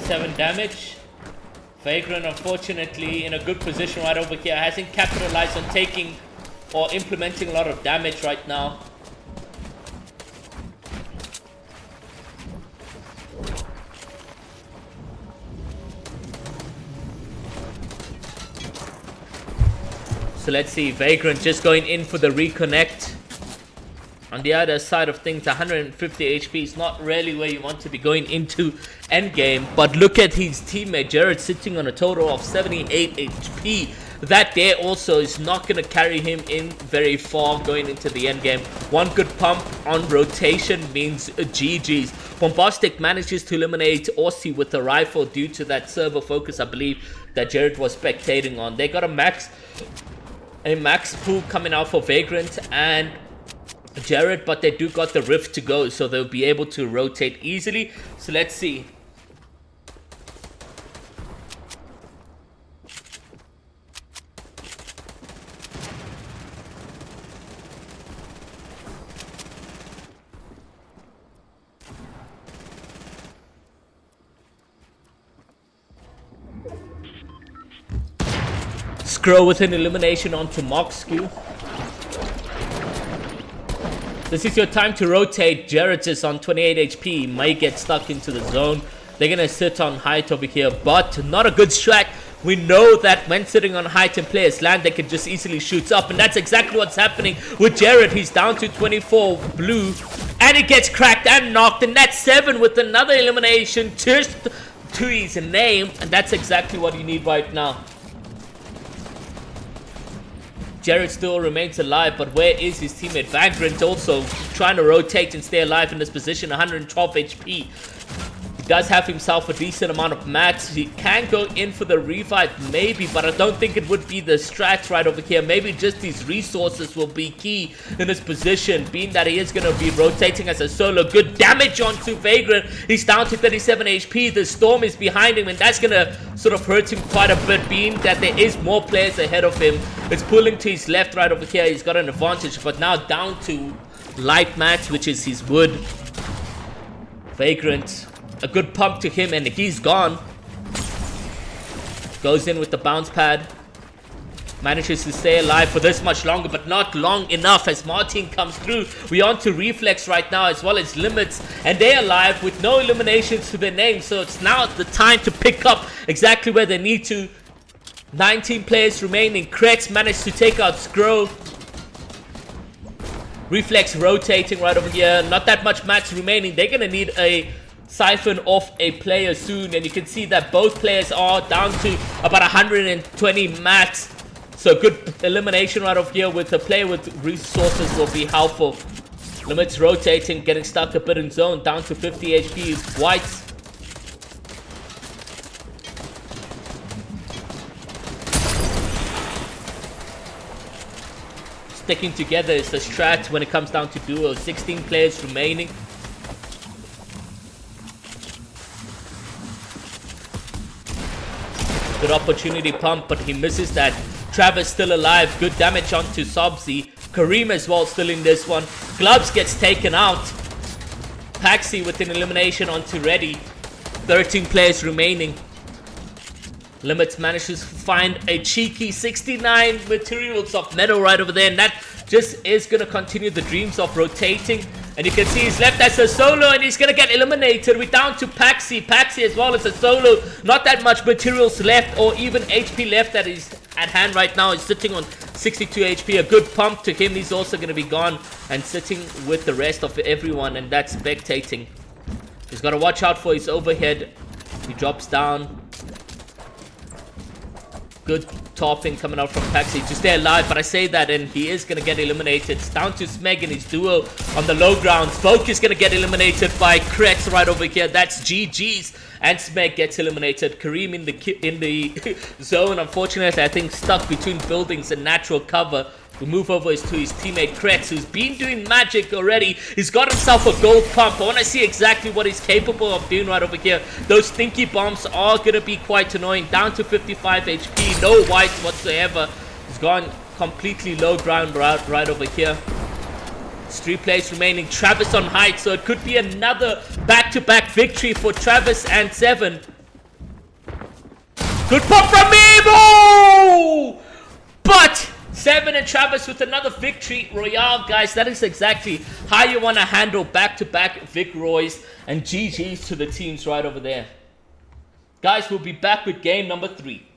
7 damage. Vagrant, unfortunately, in a good position right over here. Hasn't capitalized on taking or implementing a lot of damage right now. So let's see, Vagrant just going in for the reconnect. On the other side of things, 150 HP is not really where you want to be going into endgame. But look at his teammate, Jared, sitting on a total of 78 HP. That there also is not going to carry him in very far going into the endgame. One good pump on rotation means GG's. Bombastic manages to eliminate Aussie with a rifle due to that server focus, I believe, that Jared was spectating on. They got a max pool coming out for Vagrant and Jared, but they do got the rift to go, so they'll be able to rotate easily. So let's see. Skro with an elimination onto Moxskew. This is your time to rotate. Jared is on 28 HP. He might get stuck into the zone. They're going to sit on height over here, but not a good strat. We know that when sitting on height and players land, they can just easily shoot up, and that's exactly what's happening with Jared. He's down to 24 blue, and he gets cracked and knocked, and that's 7 with another elimination just to his name, and that's exactly what you need right now. Jared still remains alive, but where is his teammate? Vagrant also trying to rotate and stay alive in this position, 112 HP. He does have himself a decent amount of mats. He can go in for the revive maybe, but I don't think it would be the strats right over here. Maybe just these resources will be key in this position, being that he is going to be rotating as a solo. Good damage onto Vagrant. He's down to 37 HP. The Storm is behind him, and that's going to sort of hurt him quite a bit, being that there is more players ahead of him. It's pulling to his left right over here. He's got an advantage, but now down to light mats, which is his wood. Vagrant, a good pump to him, and he's gone. Goes in with the bounce pad. Manages to stay alive for this much longer, but not long enough as Martin comes through. We're on to Reflex right now, as well as Limits, and they're alive with no eliminations to their name. So it's now the time to pick up exactly where they need to. 19 players remaining. Kretz managed to take out Skro. Reflex rotating right over here. Not that much mats remaining. They're going to need a siphon off a player soon. And you can see that both players are down to about 120 mats. So good elimination right over here with a player with resources will be helpful. Limits rotating, getting stuck a bit in zone. Down to 50 HP is Whites. Sticking together is the strat when it comes down to duo. 16 players remaining. Good opportunity pump, but he misses that. Travis still alive. Good damage onto Sobzi. Kareem as well still in this one. Gloves gets taken out. Paxi with an elimination onto Reddy. 13 players remaining. Limits manages to find a cheeky 69 materials of metal right over there, and that just is going to continue the dreams of rotating. And you can see he's left as a solo, and he's going to get eliminated. We're down to Paxi. Paxi as well as a solo. Not that much materials left or even HP left that is at hand right now. He's sitting on 62 HP. A good pump to him. He's also going to be gone and sitting with the rest of everyone, and that's spectating. He's got to watch out for his overhead. He drops down. Good topping coming out from Paxi to stay alive, but I say that and he is going to get eliminated. It's down to Smeg and his duo on the low ground. Spoke is going to get eliminated by Kretz right over here. That's GG's, and Smeg gets eliminated. Kareem in the zone, unfortunately, I think stuck between buildings and natural cover. We move over to his teammate Kretz, who's been doing magic already. He's got himself a gold pump. I want to see exactly what he's capable of doing right over here. Those stinky bombs are going to be quite annoying. Down to 55 HP. No whites whatsoever. He's gone completely low ground right over here. 3 players remaining. Travis on height, so it could be another back-to-back victory for Travis and Seven. Good pop from Mimo! But Seven and Travis with another victory royale, guys. That is exactly how you want to handle back-to-back Vic Roys, and GG's to the teams right over there. Guys, we'll be back with game number 3.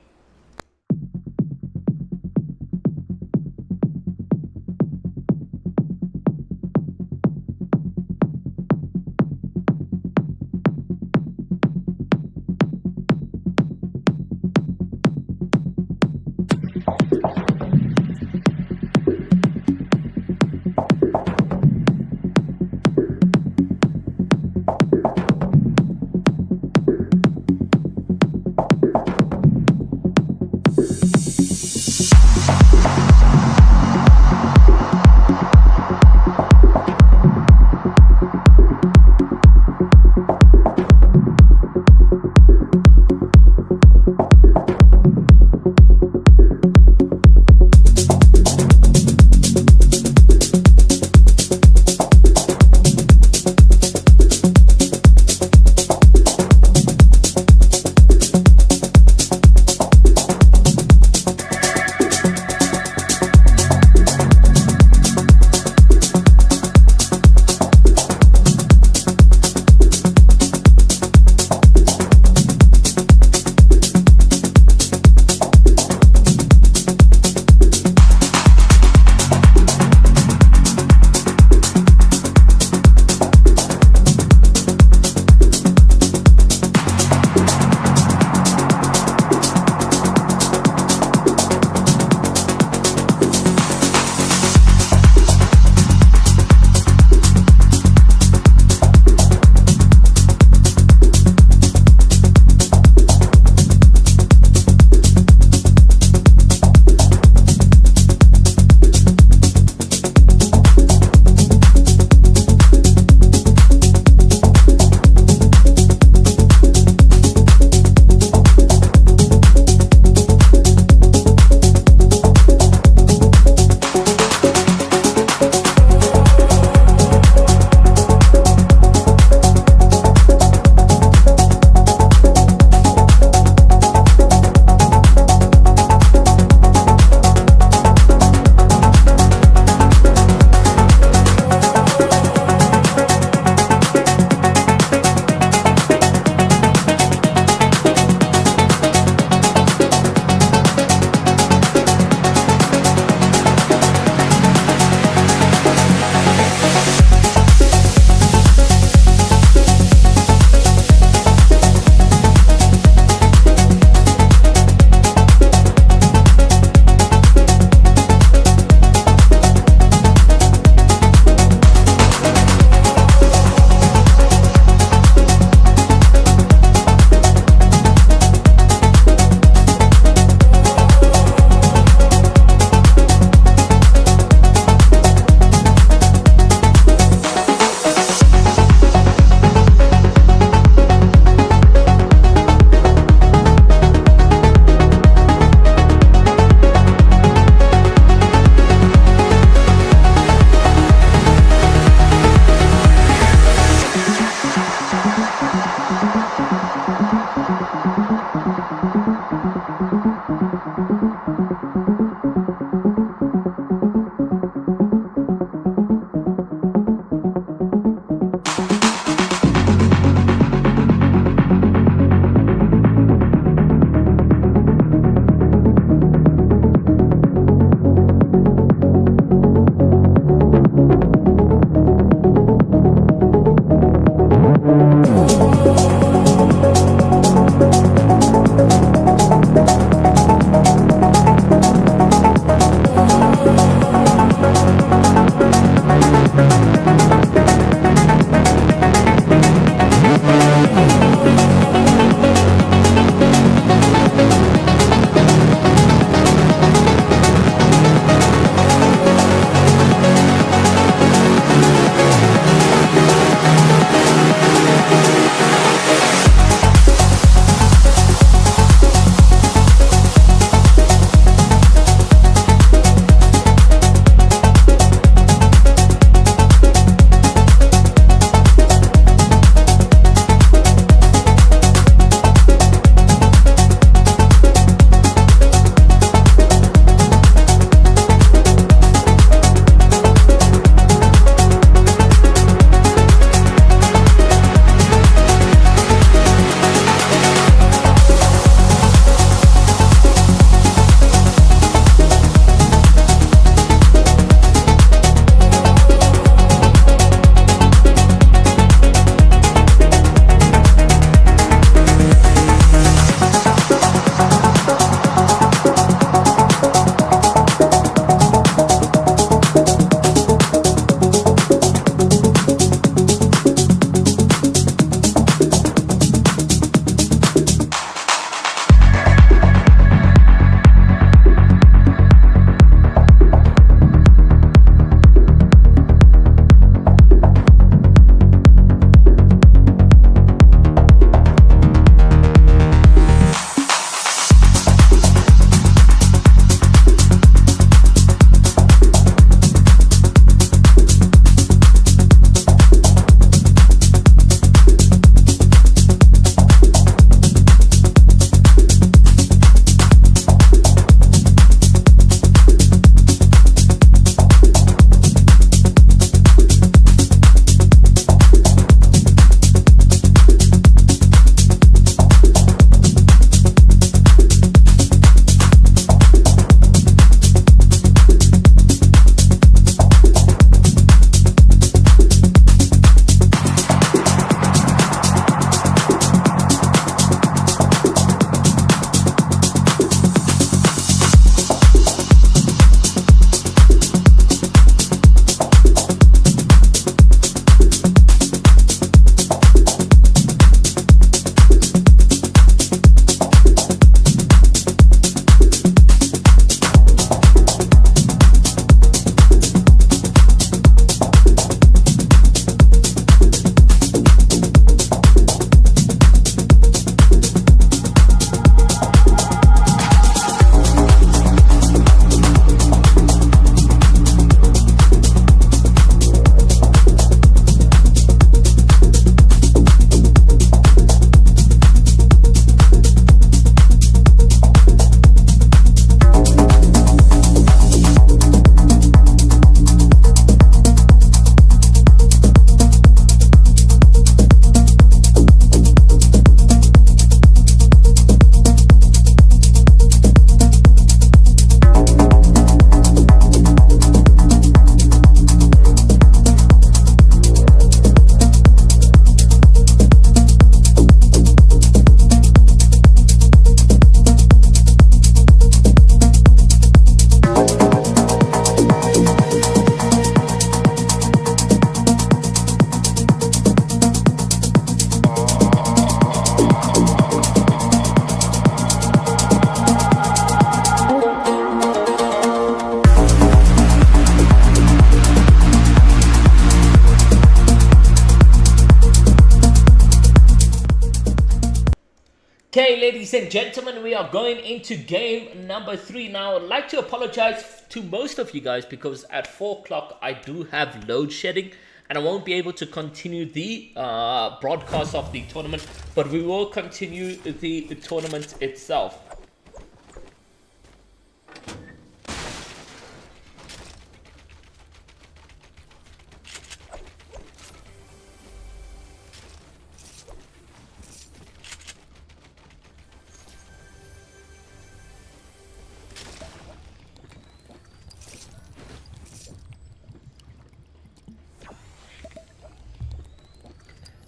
Okay, ladies and gentlemen, we are going into game number 3 now. I'd like to apologize to most of you guys because at 4 o'clock I do have load shedding and I won't be able to continue the broadcast of the tournament, but we will continue the tournament itself.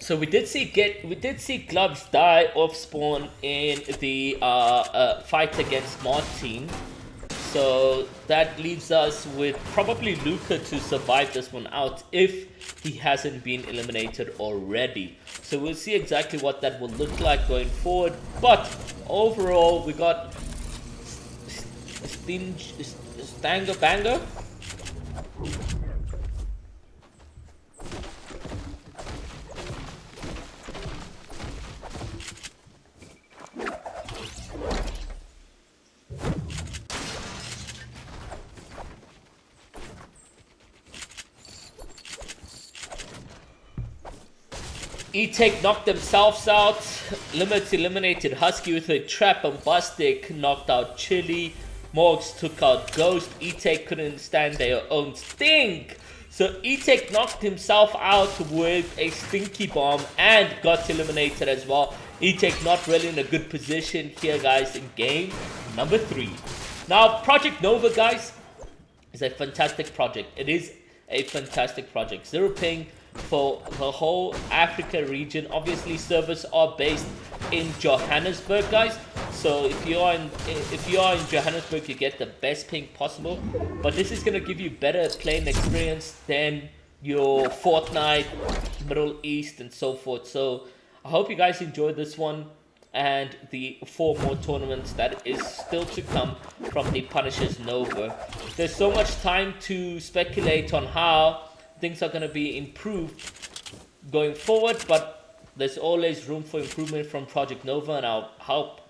So we did see Gloves die off spawn in the fight against Martin. So that leaves us with probably Luca to survive this one out if he hasn't been eliminated already. So we'll see exactly what that will look like going forward. But overall, we got Stanger Banger. E-Tech knocked themselves out. Limits eliminated Husky with a trap. Bombastic knocked out Chili. Morgs took out Ghost. E-Tech couldn't stand their own stink. So E-Tech knocked himself out with a stinky bomb and got eliminated as well. E-Tech not really in a good position here, guys, in game number 3. Now, Project Nova, guys, is a fantastic project. It is a fantastic project. Zero ping for the whole Africa region. Obviously, servers are based in Johannesburg, guys. So if you are in Johannesburg, you get the best ping possible. But this is gonna give you better playing experience than your Fortnite, Middle East, and so forth. So I hope you guys enjoyed this one and the 4 more tournaments that is still to come from the Punishers Nova. There's so much time to speculate on how things are going to be improved going forward, but there's always room for improvement from Project Nova, and I'll help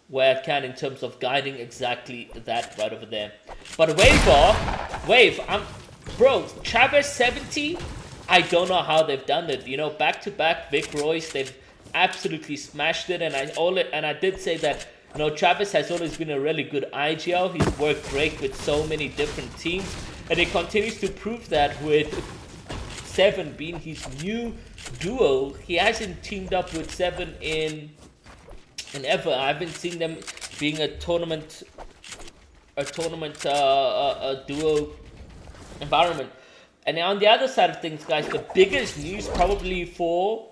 where I can in terms of guiding exactly that right over there. But bro, Travis 70, I don't know how they've done it. You know, back-to-back Vic Royce, they've absolutely smashed it, and I did say that, you know, Travis has always been a really good IGL. He's worked great with so many different teams, and he continues to prove that with Seven being his new duo. He hasn't teamed up with Seven in ever. I haven't seen them being a tournament duo environment. And on the other side of things, guys, the biggest news probably for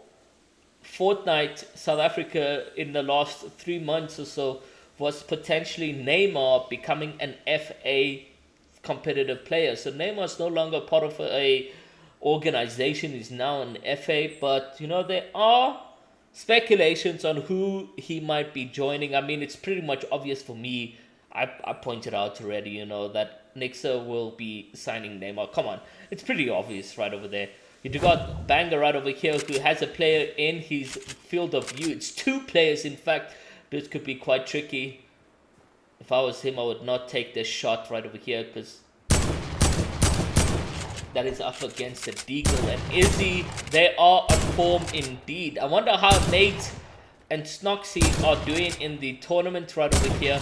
Fortnite South Africa in the last 3 months or so was potentially Neymar becoming an FA competitive player. So Neymar's no longer part of a organization, he's now an FA, but you know, there are speculations on who he might be joining. I mean, it's pretty much obvious for me. I pointed out already, you know, that Nixa will be signing Neymar. Come on, it's pretty obvious right over there. You got Banger right over here who has a player in his field of view. It's 2 players, in fact. This could be quite tricky. If I was him, I would not take this shot right over here because that is up against the Deagle and Izzy. They are on form indeed. I wonder how Nate and Snoxy are doing in the tournament right over here.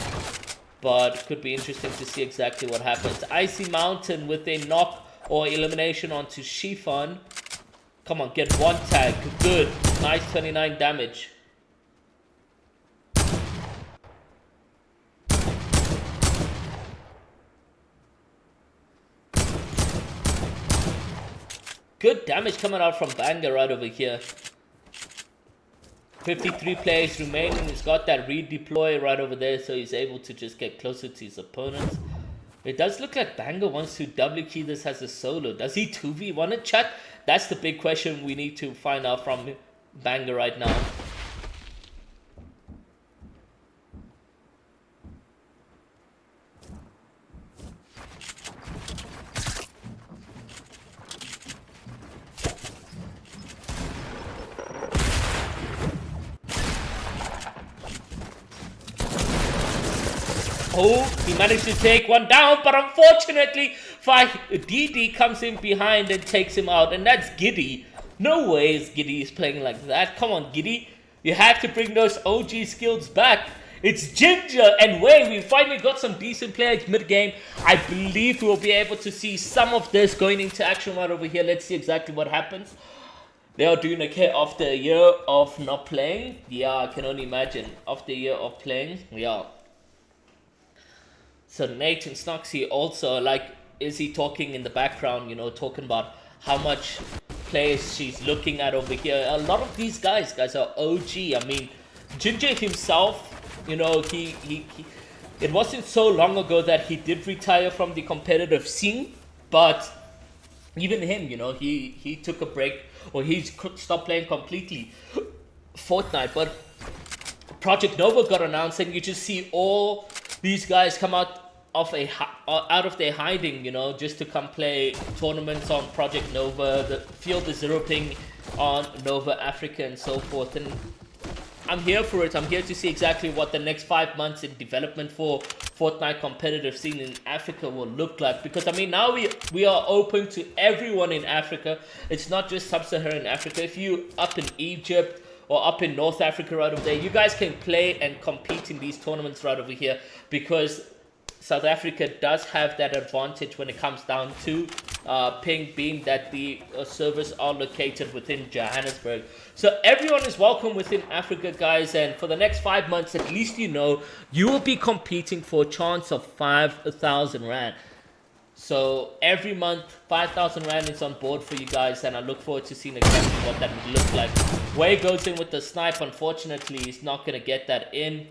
But it could be interesting to see exactly what happens. Icy Mountain with a knock or elimination onto Shifan. Come on, get 1 tag. Good. Nice 29 damage. Good damage coming out from Banger right over here. 53 players remaining. He's got that redeploy right over there, so he's able to just get closer to his opponents. It does look like Banger wants to double key this as a solo. Does he 2v1 it, chat? That's the big question we need to find out from Banger right now. Oh, he managed to take one down, but unfortunately, DD comes in behind and takes him out, and that's Giddy. No ways Giddy is playing like that. Come on, Giddy. You have to bring those OG skills back. It's Ginger and Wei. We finally got some decent players mid-game. I believe we'll be able to see some of this going into action right over here. Let's see exactly what happens. They are doing okay after a year of not playing. Yeah, I can only imagine. After a year of playing, yeah. So Nate and Snoxy also, like, is he talking in the background, you know, talking about how much players she's looking at over here. A lot of these guys are OG. I mean, Ginger himself, you know, it wasn't so long ago that he did retire from the competitive scene, but even him, you know, he took a break, or he stopped playing completely Fortnite. But Project Nova got announced, and you just see all these guys come out of their hiding, you know, just to come play tournaments on Project Nova, the field the Zero Ping on Nova Africa and so forth. And I'm here for it. I'm here to see exactly what the next 5 months in development for Fortnite competitive scene in Africa will look like. Because I mean, now we are open to everyone in Africa. It's not just Sub-Saharan Africa. If you up in Egypt or up in North Africa right over there, you guys can play and compete in these tournaments right over here, because South Africa does have that advantage when it comes down to ping, being that the servers are located within Johannesburg. So everyone is welcome within Africa, guys, and for the next 5 months, at least you know you will be competing for a chance of 5,000 Rand. So every month, 5,000 Rand is on board for you guys, and I look forward to seeing exactly what that would look like. Wei goes in with the snipe. Unfortunately, he's not going to get that in.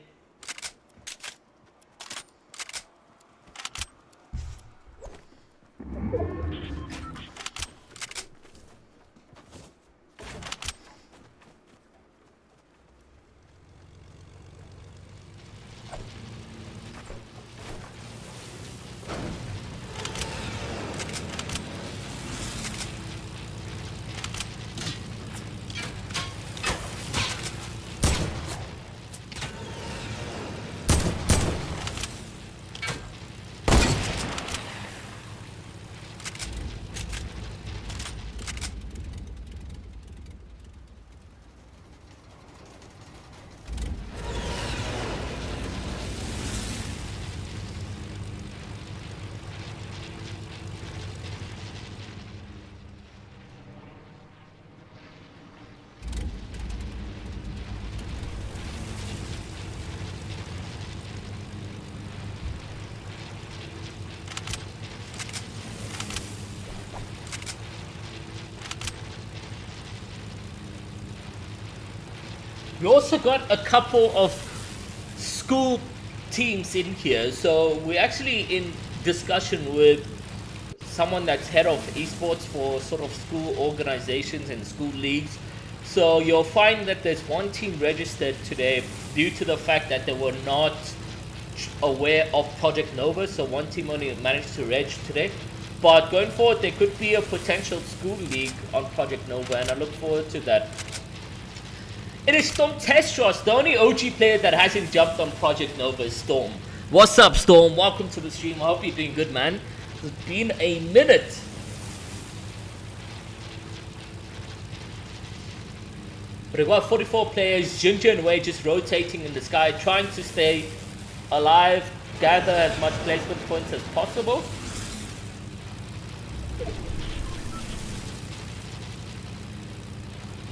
We also got a couple of school teams in here. So we're actually in discussion with someone that's head of esports for sort of school organizations and school leagues. So you'll find that there's one team registered today due to the fact that they were not aware of Project Nova. So one team only managed to reg today. But going forward, there could be a potential school league on Project Nova, and I look forward to that. It is Storm Testros, the only OG player that hasn't jumped on Project Nova is Storm. What's up, Storm? Welcome to the stream. I hope you're doing good, man. It's been a minute. But we've got 44 players, Ginger and Wei just rotating in the sky, trying to stay alive, gather as much placement points as possible.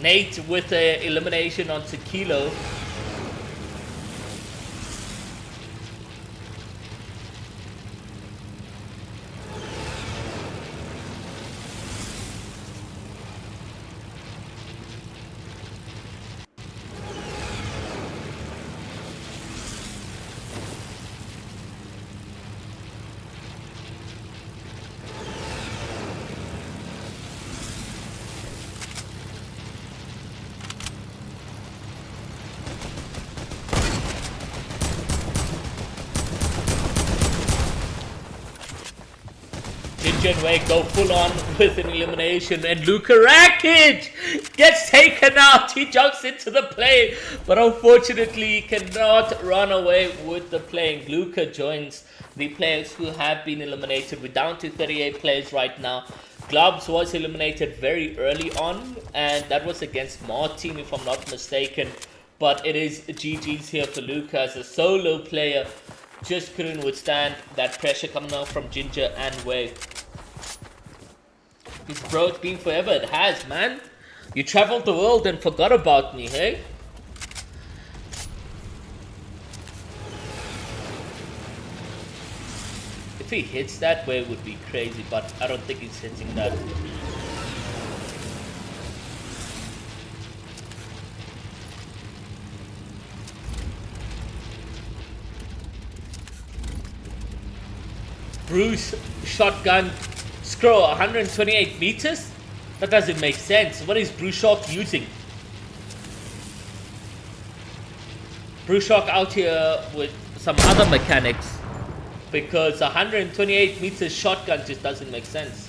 Nate with the elimination onto Kilo. Ginger and Wei go full on with an elimination, and Luka Rakic gets taken out. He jumps into the play, but unfortunately he cannot run away with the play. Luka joins the players who have been eliminated. We're down to 38 players right now. Globs was eliminated very early on, and that was against Martin, if I'm not mistaken. But it is GG's here for Luka as a solo player. Just couldn't withstand that pressure coming out from Ginger and Wei. This bro, it's been forever. It has, man. You traveled the world and forgot about me, hey? If he hits that way, it would be crazy, but I don't think he's hitting that. Bruce shotgun scroll 128 meters? That doesn't make sense. What is Bruce Shock using? Bruce Shock out here with some other mechanics, because 128 meters shotgun just doesn't make sense.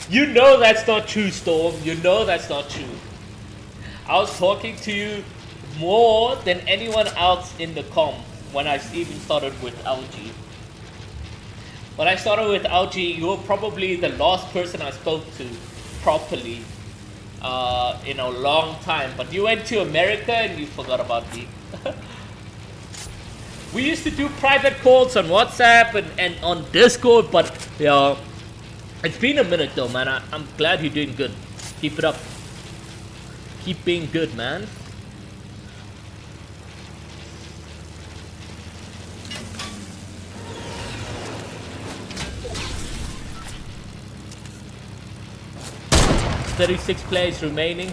You know that's not true, Storm. You know that's not true. I was talking to you more than anyone else in the comp when I even started with LG. When I started with LG, you were probably the last person I spoke to properly in a long time. But you went to America and you forgot about me. We used to do private calls on WhatsApp and on Discord, but yeah. It's been a minute though, man. I'm glad you're doing good. Keep it up. Keep being good, man. "36 players remaining.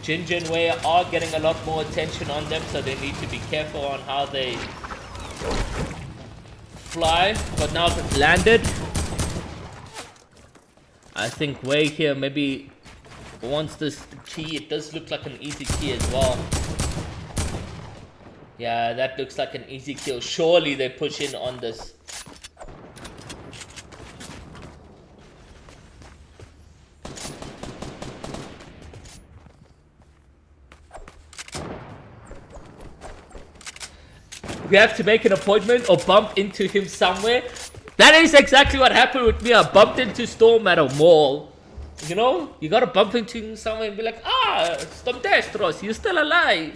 Ginger and Wei are getting a lot more attention on them, so they need to be careful on how they fly. But now it's landed. I think Wei here maybe wants this key. It does look like an easy key as well. Yeah, that looks like an easy kill. Surely they push in on this. We have to make an appointment or bump into him somewhere. That is exactly what happened with me. I bumped into Storm at a mall. You know, you gotta bump into him somewhere and be like, "Ah, Storm Destros, you're still alive."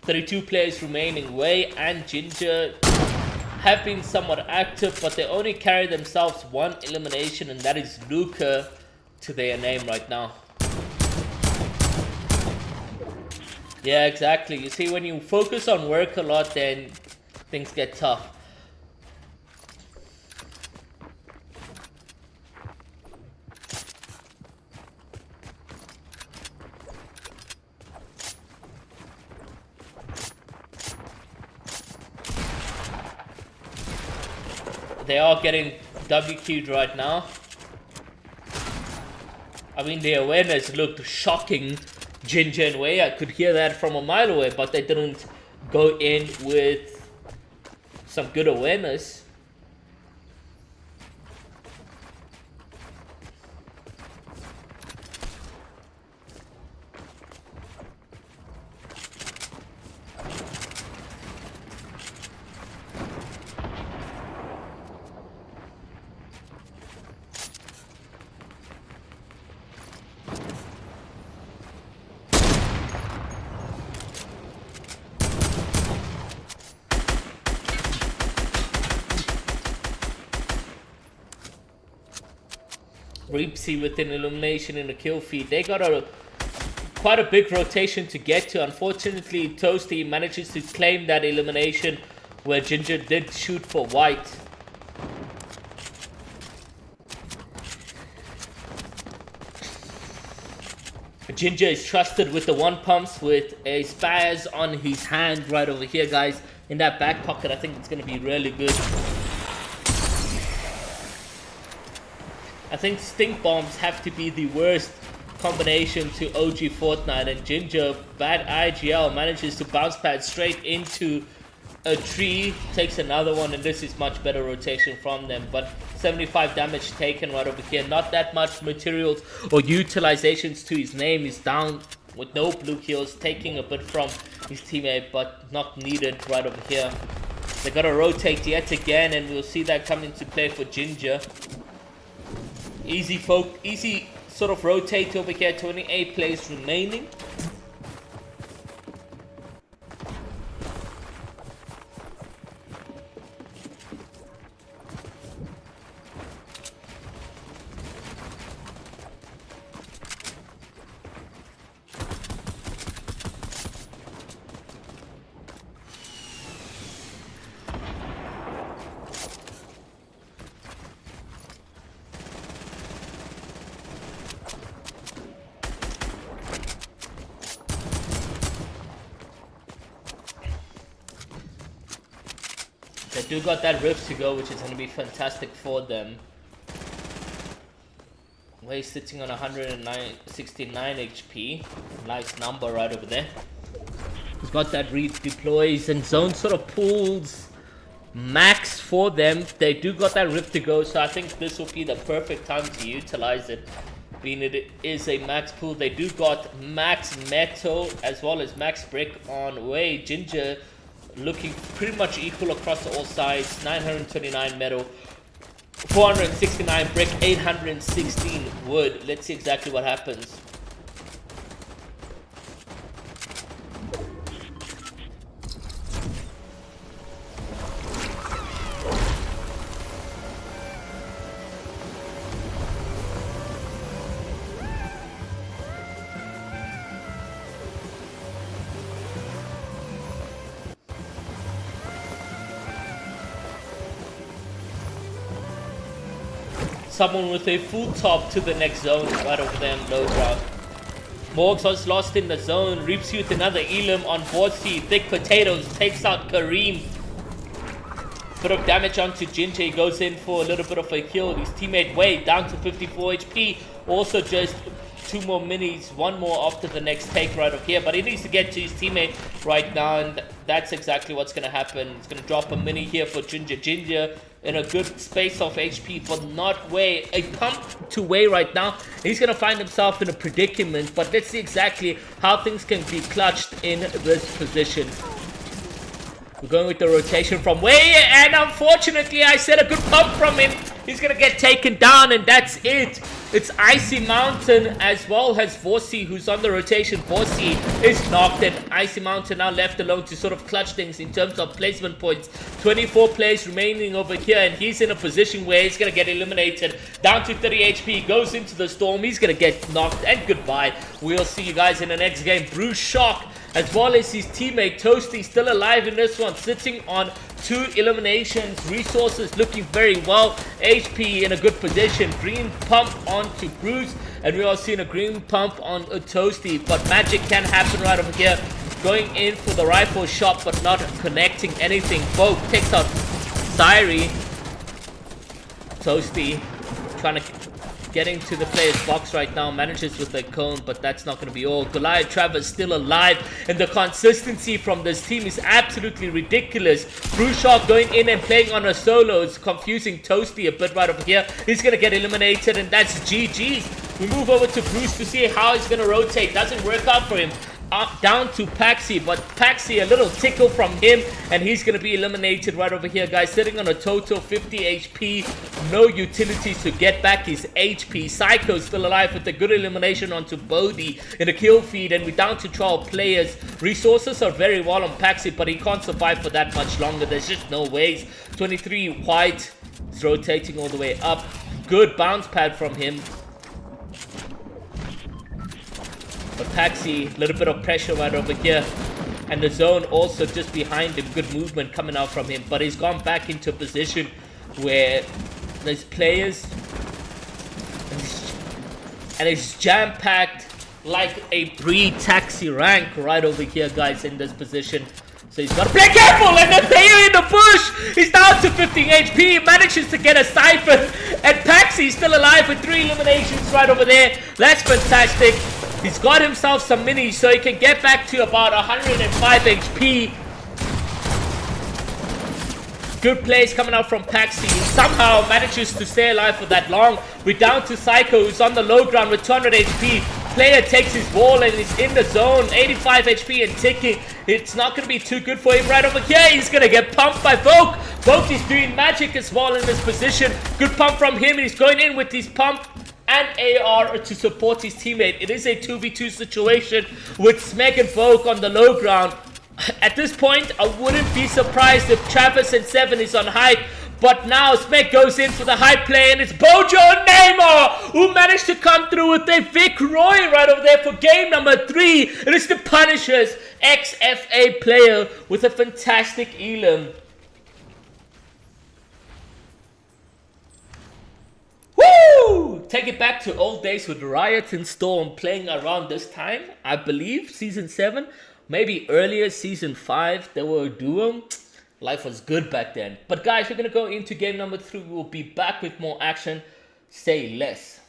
32 players remaining. Wei and Ginger have been somewhat active, but they only carry themselves one elimination, and that is Luka to their name right now. Yeah, exactly. You see, when you focus on work a lot, then things get tough. They are getting WQ'd right now. I mean, the awareness looked shocking. Ginger and Wei, I could hear that from a mile away, but they didn't go in with some good awareness. Reapsy with an elimination in the kill feed. They got quite a big rotation to get to. Unfortunately, Toasty manages to claim that elimination where Ginger did shoot for white. Ginger is trusted with the one pumps with a spaz on his hand right over here, guys. In that back pocket, I think it's going to be really good. I think stink bombs have to be the worst combination to OG Fortnite, and Ginger, bad IGL, manages to bounce pad straight into a tree, takes another one, and this is much better rotation from them. But 75 damage taken right over here, not that much materials or utilizations to his name. He's down with no blue kills, taking a bit from his teammate, but not needed right over here. They gotta rotate yet again, and we'll see that come into play for Ginger. Easy sort of rotate over here, 28 plays remaining. They do got that rift to go, which is going to be fantastic for them. Way sitting on 169 HP. Nice number right over there. He's got that redeploys and zone sort of pulls max for them. They do got that rift to go, so I think this will be the perfect time to utilize it. Being it is a max pool, they do got max metal as well as max brick on way. Ginger looking pretty much equal across all sides. 929 metal, 469 brick, 816 wood. Let's see exactly what happens. Someone with a full top to the next zone right over there in low drop. Morgs was lost in the zone. Reaps you with another Elim on Borsy. Thick potatoes takes out Kareem. Bit of damage onto Ginger. He goes in for a little bit of a kill. His teammate Wade down to 54 HP. Also just 2 more minis, 1 more after the next take right over here. But he needs to get to his teammate right now, and that's exactly what's going to happen. He's going to drop a mini here for Ginger. Ginger in a good space of HP, but not Way. A pump to Way right now. He's going to find himself in a predicament, but let's see exactly how things can be clutched in this position. We're going with the rotation from Way, and unfortunately I said a good pump from him. He's going to get taken down, and that's it. It's Icy Mountain as well as Vorsi, who's on the rotation. Vorsi is knocked, and Icy Mountain now left alone to sort of clutch things in terms of placement points. 24 plays remaining over here, and he's in a position where he's going to get eliminated. Down to 30 HP, goes into the storm. He's going to get knocked, and goodbye. We'll see you guys in the next game. Bruce Shock, as well as his teammate Toasty, still alive in this one, sitting on 2 eliminations. Resources looking very well. HP in a good position. Green pump onto Bruce, and we are seeing a green pump on a Toasty, but magic can happen right over here. Going in for the rifle shot, but not connecting anything. Vogue takes out Syrie. Toasty trying to get into the player's box right now, manages with a cone, but that's not going to be all. Goliath Travers still alive, and the consistency from this team is absolutely ridiculous. Bruce Shark going in and playing on a solo is confusing Toasty a bit right over here. He's going to get eliminated, and that's GG's. We move over to Bruce to see how he's going to rotate. Doesn't work out for him. Down to Paxi, but Paxi, a little tickle from him, and he's going to be eliminated right over here, guys. Sitting on a total 50 HP, no utilities to get back his HP. Psycho still alive with a good elimination onto Bodhi in a kill feed, and we're down to 12 players. Resources are very well on Paxi, but he can't survive for that much longer. There's just no ways. 23 white, it's rotating all the way up. Good bounce pad from him. But Paxi, a little bit of pressure right over here. And the zone also just behind him. Good movement coming out from him. But he's gone back into a position where there's players. And it's jam-packed like a pre-taxi rank right over here, guys, in this position. So he's got to play careful, and then Thea in the bush. He's down to 15 HP. He manages to get a siphon, and Paxy's still alive with 3 eliminations right over there. That's fantastic. He's got himself some minis, so he can get back to about 105 HP. Good plays coming out from Paxy. He somehow manages to stay alive for that long. We're down to Psycho, who's on the low ground with 200 HP. Player takes his ball and is in the zone. 85 HP and ticking. It's not going to be too good for him right over here. He's going to get pumped by Vogue. Vogue is doing magic as well in this position. Good pump from him. He's going in with his pump and AR to support his teammate. It is a 2v2 situation with Smeg and Vogue on the low ground. At this point, I wouldn't be surprised if Travis and Seven is on high. But now Smeg goes in for the high play, and it's Bojo and Neymar who managed to come through with a Vic Roy right over there for game number 3. It is the Punishers XFA player with a fantastic elim. Woo! Take it back to old days with Riot and Storm playing around this time. I believe Season 7, maybe earlier, Season 5, they were a duo. Life was good back then. But guys, we're going to go into game number 3. We'll be back with more action. Say less.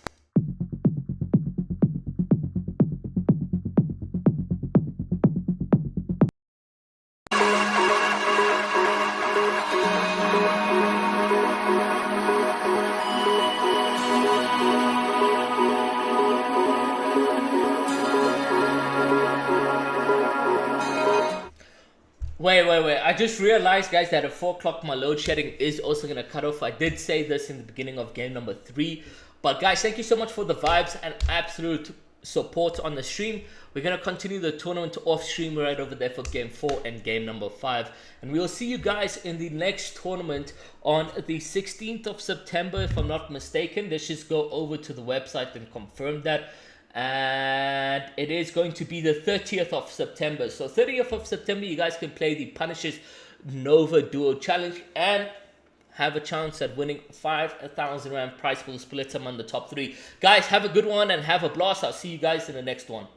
Wait. I just realized, guys, that at 4 o'clock my load shedding is also going to cut off. I did say this in the beginning of game number 3. But guys, thank you so much for the vibes and absolute support on the stream. We're going to continue the tournament off stream right over there for game 4 and game number 5. And we'll see you guys in the next tournament on the 16th of September, if I'm not mistaken. Let's just go over to the website and confirm that. And it is going to be the 30th of September. So 30th of September, you guys can play the Punishers Nova Duo Challenge and have a chance at winning 5,000 Rand prize pool split among the top 3. Guys, have a good one and have a blast. I'll see you guys in the next one.